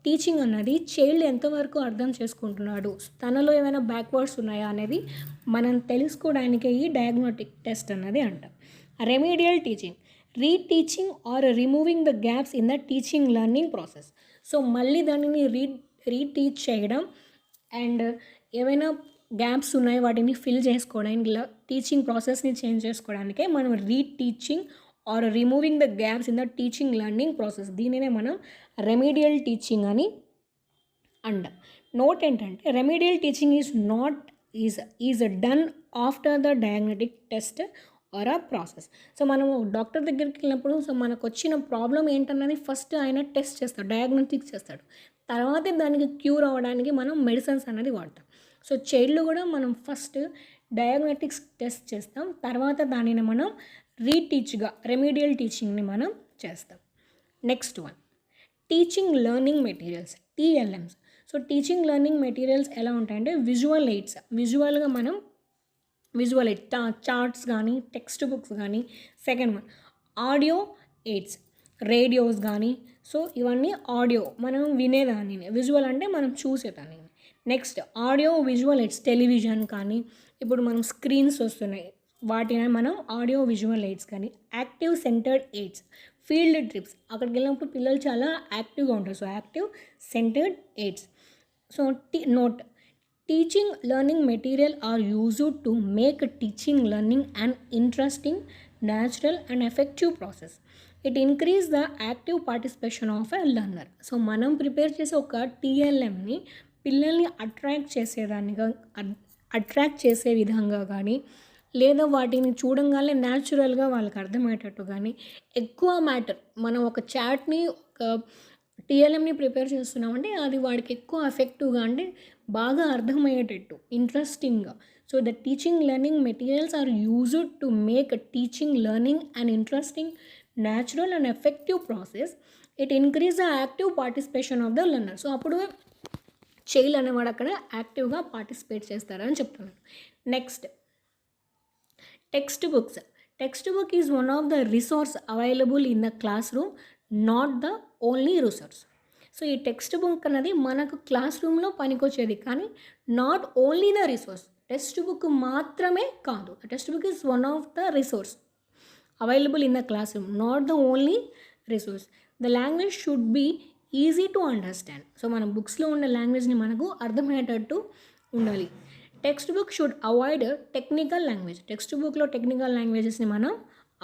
టీచింగ్ అన్నది చైల్డ్ ఎంతవరకు అర్థం చేసుకుంటున్నాడు, తనలో ఏమైనా బ్యాక్వర్డ్స్ ఉన్నాయా అనేది మనం తెలుసుకోవడానికే ఈ డయాగ్నోస్టిక్ టెస్ట్ అన్నది అంటాం. Remedial teaching, reteaching or removing the gaps in the teaching learning process. So మళ్ళీ దానిని రీటీచ్ చేయడం అండ్ ఏమైనా గ్యాప్స్ ఉన్నాయి వాటిని ఫిల్ చేసుకోవడానికి, ఇలా టీచింగ్ ప్రాసెస్ని చేంజ్ చేసుకోవడానికే మనం reteaching or removing the gaps in the teaching learning process, దీనినే మనం రెమీడియల్ టీచింగ్ అని అంటాం. నోట్ ఏంటంటే remedial teaching is not is done after the diagnostic test or ఆ ప్రాసెస్. సో మనము డాక్టర్ దగ్గరికి వెళ్ళినప్పుడు సో మనకు వచ్చిన ప్రాబ్లం ఏంటన్నది ఫస్ట్ ఆయన టెస్ట్ చేస్తాడు, డయాగ్నోస్టిక్ చేస్తాడు. తర్వాతే దానికి క్యూర్ అవ్వడానికి మనం మెడిసిన్స్ అనేది వాడతాం. సో చైల్డ్లో కూడా మనం ఫస్ట్ డయాగ్నోటిక్స్ టెస్ట్ చేస్తాం, తర్వాత దానిని మనం రీటీచ్గా రెమీడియల్ టీచింగ్ని మనం చేస్తాం. Next one, teaching learning materials, TLMs. So teaching learning materials ఎలా ఉంటాయంటే విజువల్ ఎయిడ్స్, విజువల్గా మనం విజువల్ ఎయిడ్ చార్ట్స్ కానీ టెక్స్ట్ బుక్స్ కానీ. Second one audio AIDS, radios కానీ. సో ఇవన్నీ ఆడియో మనం వినేదాన్ని, విజువల్ అంటే మనం చూసేదాన్ని. Next audio visual AIDS, television కానీ ఇప్పుడు మనం స్క్రీన్స్ వస్తున్నాయి వాటిని మనం ఆడియో విజువల్ ఎయిడ్స్ కానీ. Active centred AIDS, field trips, అక్కడికి వెళ్ళినప్పుడు పిల్లలు చాలా యాక్టివ్గా ఉంటారు. So active centred AIDS. So note, teaching learning material or used to make teaching learning and interesting, natural and effective process. It increase the active participation of a learner. So మనం prepare చేసే ఒక టీఎల్ఎంని పిల్లల్ని attract చేసే విధంగా కానీ, లేదా వాటిని చూడంగానే న్యాచురల్గా వాళ్ళకి అర్థమయ్యేటట్టు కానీ ఎక్కువ మ్యాటర్. మనం ఒక చాట్ని ఒక టీఎల్ఎంని ప్రిపేర్ చేస్తున్నామంటే అది వాడికి ఎక్కువ ఎఫెక్టివ్గా అంటే బాగా అర్థమయ్యేటట్టు ఇంట్రెస్టింగ్గా. So the teaching learning materials are used to make teaching learning and interesting, natural and effective process. It increase the active participation of the learner. So అప్పుడు చైల్డ్ అనేవాడు అక్కడ యాక్టివ్గా పార్టిసిపేట్ చేస్తారని చెప్తున్నాను. Next text books. Text book is one of the resource available in the class room, not the only resource. So ఈ text book అనేది మనకు class రూమ్లో పనికొచ్చేది కానీ not only the resource, text book మాత్రమే కాదు. Text book is one of the resource available in the class room, not the only resource. The language should be easy to understand. So మన బుక్స్లో ఉన్న లాంగ్వేజ్ని మనకు అర్థమయ్యేటట్టు ఉండాలి. Text book should avoid technical language. Text బుక్లో technical లాంగ్వేజెస్ని మనం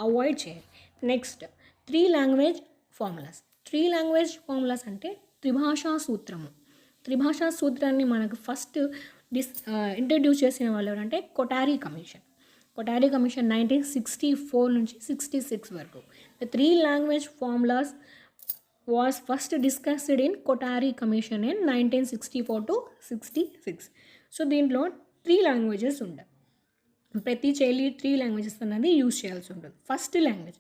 అవాయిడ్ చేయాలి. Next 3 language formulas. 3 language formulas అంటే త్రిభాషా సూత్రము. త్రిభాషా సూత్రాన్ని మనకు ఫస్ట్ ఇంట్రడ్యూస్ చేసిన వాళ్ళు ఎవరంటే కొటారి కమిషన్. కొటారి కమిషన్ 1964 నుంచి 66 వరకు. The 3 language formulas was first discussed in Kotari Commission in 1964 to 66. So దీంట్లో 3 లాంగ్వేజెస్ ఉంటాయి. ప్రతి చైల్డ్ 3 లాంగ్వేజెస్ అనేది యూజ్ చేయాల్సి ఉంటుంది. First language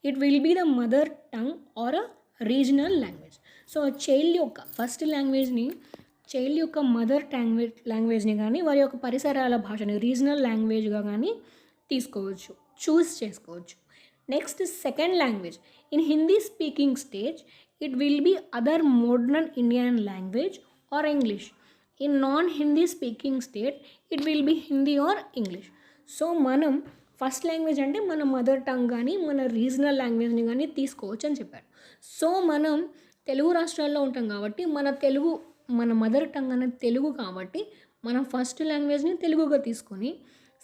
it will be the mother tongue or a regional language. So child యొక్క first లాంగ్వేజ్ని, child యొక్క mother లాంగ్వేజ్ని కానీ వారి యొక్క పరిసరాల భాషని రీజనల్ లాంగ్వేజ్గా కానీ తీసుకోవచ్చు, చూస్ చేసుకోవచ్చు. Next second language in Hindi speaking stage it will be other modern Indian language or English. In non-Hindi speaking state it will be Hindi or English. So మనం ఫస్ట్ లాంగ్వేజ్ అంటే మన మదర్ టంగ్ కానీ మన regional లాంగ్వేజ్ని కానీ తీసుకోవచ్చు అని చెప్పారు. So మనం తెలుగు రాష్ట్రాల్లో ఉంటాం కాబట్టి మన మదర్ టంగ్ అనేది తెలుగు కాబట్టి మనం ఫస్ట్ లాంగ్వేజ్ని తెలుగుగా తీసుకొని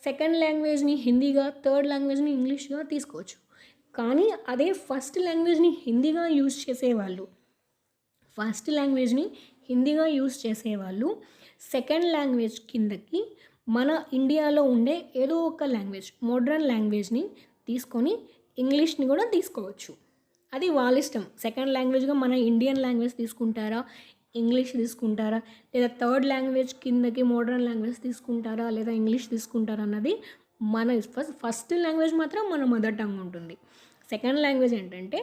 సెకండ్ లాంగ్వేజ్ని హిందీగా, థర్డ్ లాంగ్వేజ్ని ఇంగ్లీష్గా తీసుకోవచ్చు. కానీ అదే ఫస్ట్ లాంగ్వేజ్ని హిందీగా యూజ్ చేసేవాళ్ళు సెకండ్ లాంగ్వేజ్ కిందకి మన ఇండియాలో ఉండే ఏదో ఒక లాంగ్వేజ్, మోడ్రన్ లాంగ్వేజ్ని తీసుకొని ఇంగ్లీష్ని కూడా తీసుకోవచ్చు. అది వాళ్ళ ఇష్టం. సెకండ్ లాంగ్వేజ్గా మన ఇండియన్ లాంగ్వేజ్ తీసుకుంటారా, ఇంగ్లీష్ తీసుకుంటారా, లేదా థర్డ్ లాంగ్వేజ్ కిందకి మోడ్రన్ లాంగ్వేజ్ తీసుకుంటారా, లేదా ఇంగ్లీష్ తీసుకుంటారా అన్నది మన ఫస్ట్ లాంగ్వేజ్ మాత్రం మన మదర్ టంగ్ ఉంటుంది. సెకండ్ లాంగ్వేజ్ ఏంటంటే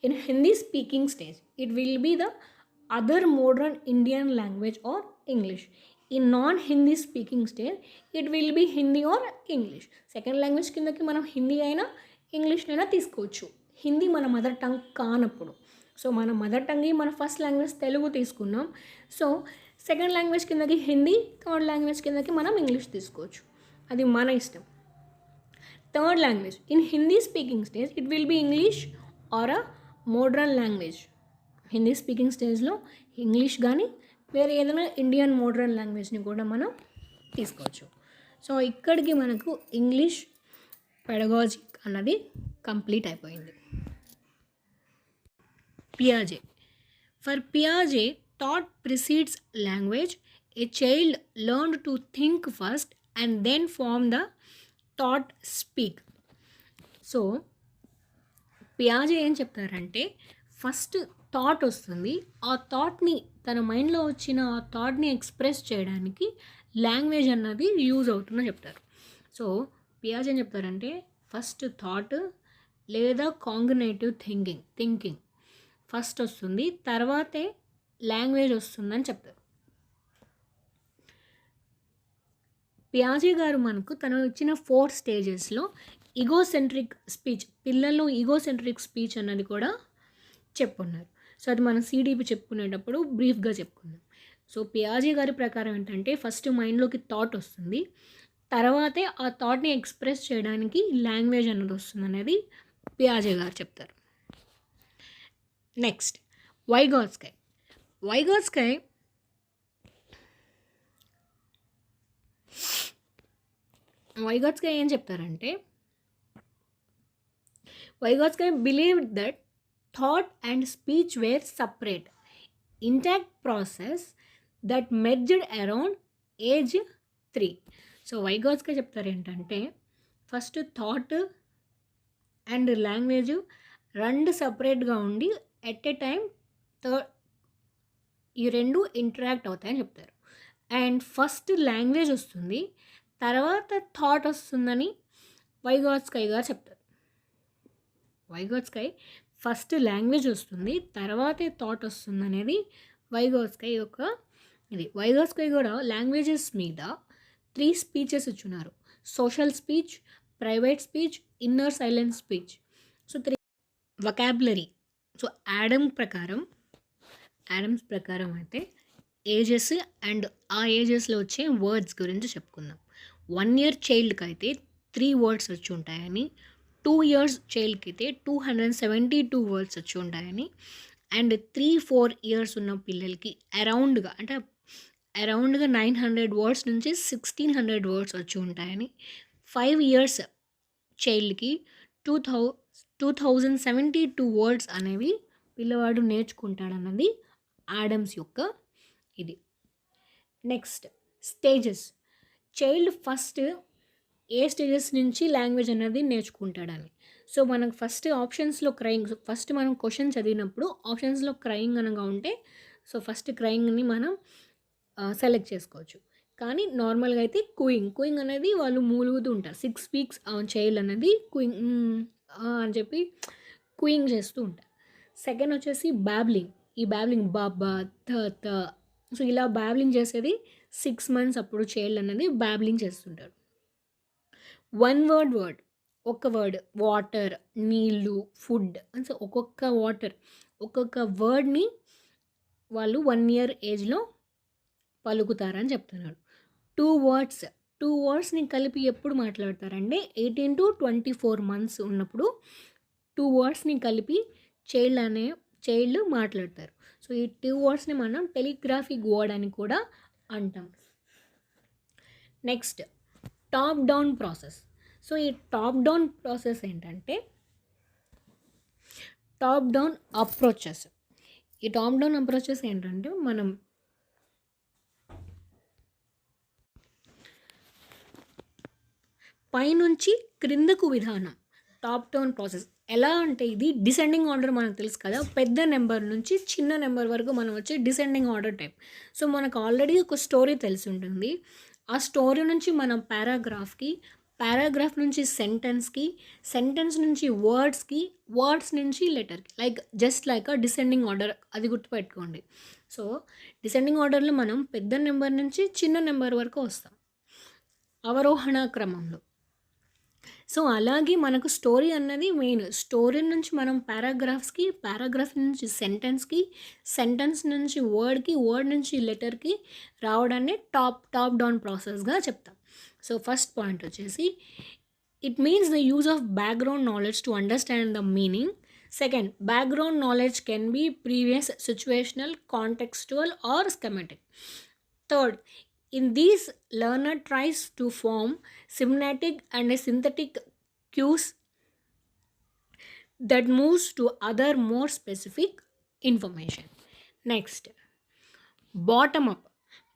in Hindi speaking stage it will be the other modern Indian language or English. In non Hindi speaking stage it will be Hindi or English. Second language కిందకి మనం హిందీ అయినా ఇంగ్లీష్ అయినా తీసుకోవచ్చు, హిందీ మన మదర్ టంగ్ కానప్పుడు. So మన మదర్ టంగ్ మన ఫస్ట్ లాంగ్వేజ్ తెలుగు తీసుకున్నాం. సో సెకండ్ లాంగ్వేజ్ కిందకి హిందీ, థర్డ్ లాంగ్వేజ్ కిందకి మనం ఇంగ్లీష్ తీసుకోవచ్చు, అది మన ఇష్టం. Third language in Hindi speaking stage it will be English or a modern language. Hindi speaking స్టేజ్లో ఇంగ్లీష్ కానీ వేరే ఏదైనా ఇండియన్ మోడ్రన్ లాంగ్వేజ్ని కూడా మనం తీసుకోవచ్చు. సో ఇక్కడికి మనకు ఇంగ్లీష్ పెడగాజీ అన్నది కంప్లీట్ అయిపోయింది. పియాజే. For పియాజే, thought precedes language. A child learned to think first and then form the thought speak. So పియాజే ఏం చెప్తారంటే ఫస్ట్ థాట్ వస్తుంది, ఆ థాట్ని తన మైండ్లో వచ్చిన ఆ థాట్ని ఎక్స్ప్రెస్ చేయడానికి లాంగ్వేజ్ అన్నది యూజ్ అవుతుందని చెప్తారు. సో పియాజే ఏం చెప్తారంటే ఫస్ట్ థాట్ లేదా కాంగినేటివ్ థింకింగ్ ఫస్ట్ వస్తుంది, తర్వాతే లాంగ్వేజ్ వస్తుందని చెప్తారు. పియాజే గారు మనకు తను ఇచ్చిన 4 స్టేజెస్లో ఈగోసెంట్రిక్ స్పీచ్, పిల్లల్లో ఈగోసెంట్రిక్ స్పీచ్ అన్నది కూడా చెప్పున్నారు. సో అది మనం సిడిపి చెప్పుకునేటప్పుడు బ్రీఫ్గా చెప్పుకుందాం. సో పియాజే గారి ప్రకారం ఏంటంటే ఫస్ట్ మైండ్లోకి థాట్ వస్తుంది, తర్వాతే ఆ థాట్ని ఎక్స్ప్రెస్ చేయడానికి లాంగ్వేజ్ అన్నది వస్తుంది అనేది పియాజే గారు చెప్తారు. నెక్స్ట్ వైగాట్స్కై. వైగాట్స్కై ఏం చెప్తారంటే Vygotsky believed that thought and speech were separate, intact process that merged around age 3. So వైగాట్స్కై చెప్తారు ఏంటంటే ఫస్ట్ థాట్ అండ్ లాంగ్వేజ్ రెండు సపరేట్గా ఉండి ఎట్ ఏ టైం ఈ రెండు ఇంటరాక్ట్ అవుతాయని చెప్తారు. అండ్ ఫస్ట్ లాంగ్వేజ్ వస్తుంది, తర్వాత థాట్ వస్తుందని వైగాట్స్కై గారు చెప్తారు. వైగాట్స్కై ఫస్ట్ లాంగ్వేజ్ వస్తుంది, తర్వాతే థాట్ వస్తుంది అనేది వైగాట్స్కై యొక్క ఇది. వైగాట్స్కై కూడా లాంగ్వేజెస్ మీద 3 స్పీచెస్ ఇచ్చున్నారు: social speech, private speech, inner silence speech. So 3 vocabulary. So Adams ప్రకారం అయితే ఏజెస్ అండ్ ఆ ఏజెస్లో వచ్చే వర్డ్స్ గురించి చెప్పుకుందాం. 1 year చైల్డ్కి అయితే 3 words వచ్చి ఉంటాయని, 2 years చైల్డ్కి అయితే 272 words వచ్చి ఉంటాయని, అండ్ 3-4 years ఉన్న పిల్లలకి అరౌండ్గా 900 words నుంచి 1600 words వచ్చి ఉంటాయని, 5 years చైల్డ్కి 2072 words అనేవి పిల్లవాడు నేర్చుకుంటాడన్నది ఆడమ్స్ యొక్క ఇది. Next stages. చైల్డ్ ఫస్ట్ ఏ స్టేజెస్ నుంచి లాంగ్వేజ్ అనేది నేర్చుకుంటాడని. సో మనకు ఫస్ట్ ఆప్షన్స్లో క్రయింగ్, ఫస్ట్ మనం క్వశ్చన్ చదివినప్పుడు ఆప్షన్స్లో క్రయింగ్ అనగా ఉంటే సో ఫస్ట్ క్రయింగ్ని మనం సెలెక్ట్ చేసుకోవచ్చు. కానీ నార్మల్గా అయితే కుయింగ్ అనేది వాళ్ళు మూలుగుతూ ఉంటారు. 6 weeks చైల్డ్ అనేది కుయింగ్ అని చెప్పి కుయింగ్ చేస్తూ ఉంటారు. సెకండ్ వచ్చేసి బ్యాబ్లింగ్. ఈ బ్యాబ్లింగ్ బాబా త. సో ఇలా బ్యాబ్లింగ్ చేసేది 6 months అప్పుడు చైల్డ్ అనేది బ్యాబ్లింగ్ చేస్తుంటారు. వన్ వర్డ్ ఒక్క వర్డ్, వాటర్, నీళ్ళు, ఫుడ్ అని. సో ఒక్కొక్క వర్డ్ని వాళ్ళు 1 year ఏజ్లో పలుకుతారని చెప్తున్నాడు. 2 wordsని కలిపి ఎప్పుడు మాట్లాడతారంటే 18 to 24 months ఉన్నప్పుడు 2 wordsని కలిపి చైల్డ్ మాట్లాడతారు. సో ఈ 2 wordsని మనం టెలిగ్రాఫిక్ వర్డ్ అని కూడా అంటాం. Next top down process. So ఈ టాప్ డౌన్ ప్రాసెస్ ఏంటంటే టాప్ డౌన్ అప్రోచెస్. ఈ టాప్ డౌన్ అప్రోచెస్ ఏంటంటే మనం పైనుంచి క్రిందకు విధానం టాప్ డౌన్ ప్రాసెస్. ఎలా అంటే ఇది డిసెండింగ్ ఆర్డర్ మనకు తెలుసు కదా, పెద్ద నెంబర్ నుంచి చిన్న నెంబర్ వరకు మనం వచ్చి డిసెండింగ్ ఆర్డర్ టైప్. సో మనకు ఆల్రెడీ ఒక స్టోరీ తెలిసి ఉంటుంది, ఆ స్టోరీ నుంచి మనం పారాగ్రాఫ్ నుంచి సెంటెన్స్ నుంచి వర్డ్స్ నుంచి లెటర్కి, just like a descending order, అది గుర్తుపెట్టుకోండి. సో డిసెండింగ్ ఆర్డర్లో మనం పెద్ద నెంబర్ నుంచి చిన్న నెంబర్ వరకు వస్తాం అవరోహణ క్రమంలో. సో అలాగే మనకు స్టోరీ అన్నది మెయిన్. స్టోరీ నుంచి మనం పారాగ్రాఫ్ నుంచి సెంటెన్స్ నుంచి వర్డ్ నుంచి లెటర్కి రావడాన్ని టాప్ డౌన్ ప్రాసెస్గా చెప్తాం. సో ఫస్ట్ పాయింట్ వచ్చేసి it means the use of background knowledge to understand the meaning. Second, background knowledge can be previous, situational, contextual or schematic. Third, in these, learner tries to form semantic and synthetic cues that moves to other more specific information. Next, bottom up.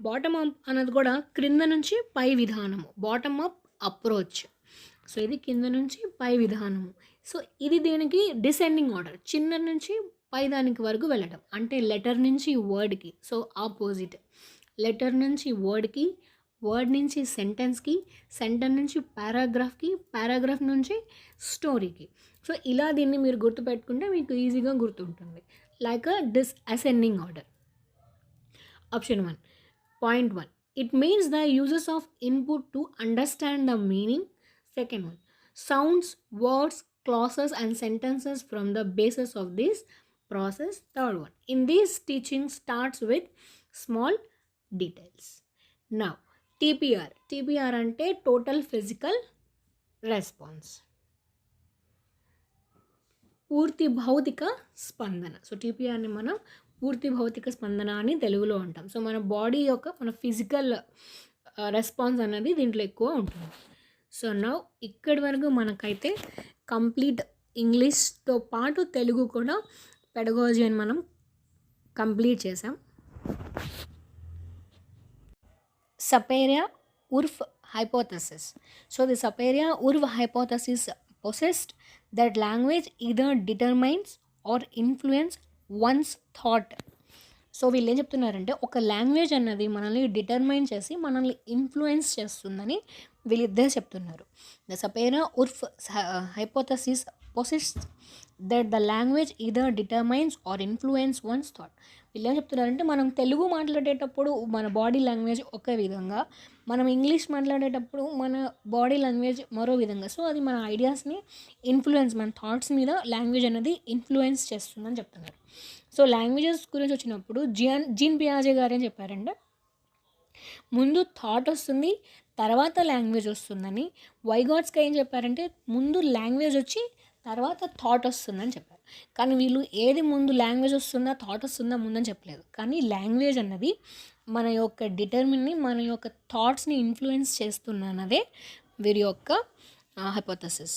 Bottom up అన్నది కూడా క్రింద నుంచి పై విధానము, bottom up approach. So ఇది కింద నుంచి పై విధానము. So ఇది దీనికి డిసెండింగ్ ఆర్డర్, చిన్న నుంచి పై దానికి వరకు వెళ్ళడం, అంటే లెటర్ నుంచి వర్డ్కి. సో ఆపోజిట్, లెటర్ నుంచి వర్డ్కి, వర్డ్ నుంచి సెంటెన్స్కి, సెంటెన్స్ నుంచి పారాగ్రాఫ్కి, పారాగ్రాఫ్ నుంచి స్టోరీకి. సో ఇలా దీన్ని మీరు గుర్తుపెట్టుకుంటే మీకు ఈజీగా గుర్తుంటుంది. Like ascending order. Option 1, point 1, it means the uses of input to understand the meaning. Second one, sounds, words, clauses and sentences from the basis of this process. Third one, in this teaching starts with small details. Now TPR ante total physical response, పూర్తి భౌతిక స్పందన. So టీపీఆర్ని మనం పూర్తి భౌతిక స్పందన అని తెలుగులో అంటాం. సో మన బాడీ యొక్క మన ఫిజికల్ రెస్పాన్స్ అనేది దీంట్లో ఎక్కువ ఉంటుంది. సో నౌ ఇక్కడి వరకు మనకైతే కంప్లీట్ ఇంగ్లీష్తో పాటు తెలుగు కూడా పెడగాజీ అని మనం కంప్లీట్ చేసాం. Sapir-Whorf hypothesis. So the Sapir-Whorf hypothesis possessed that language either determines or influence one's thought. So వీళ్ళు ఏం చెప్తున్నారంటే ఒక లాంగ్వేజ్ అన్నది మనల్ని డిటర్మైన్ చేసి మనల్ని ఇన్ఫ్లుయెన్స్ చేస్తుందని వీళ్ళిద్దరు చెప్తున్నారు. The Sapir-Whorf hypothesis possessed that the language either determines or influence one's thought. వీళ్ళు ఏం చెప్తున్నారంటే మనం తెలుగు మాట్లాడేటప్పుడు మన బాడీ లాంగ్వేజ్ ఒక విధంగా, మనం ఇంగ్లీష్ మాట్లాడేటప్పుడు మన బాడీ లాంగ్వేజ్ మరో విధంగా. సో అది మన ఐడియాస్ని ఇన్ఫ్లుయెన్స్, మన థాట్స్ మీద లాంగ్వేజ్ అనేది ఇన్ఫ్లుయెన్స్ చేస్తుందని చెప్తున్నారు. సో లాంగ్వేజెస్ గురించి వచ్చినప్పుడు జీన్ పియాజే గారు ఏం చెప్పారంటే ముందు థాట్ వస్తుంది, తర్వాత లాంగ్వేజ్ వస్తుందని. వైగాట్స్కి ఏం చెప్పారంటే ముందు లాంగ్వేజ్ వచ్చి తర్వాత థాట్ వస్తుందని చెప్పారు. కానీ వీళ్ళు ఏది ముందు లాంగ్వేజ్ వస్తుందా థాట్ వస్తుందా ముందని చెప్పలేదు. కానీ లాంగ్వేజ్ అన్నది మన యొక్క డిటర్మిన్ని, మన యొక్క థాట్స్ని ఇన్ఫ్లుయెన్స్ చేస్తున్నదే వీరి యొక్క హైపోథసిస్.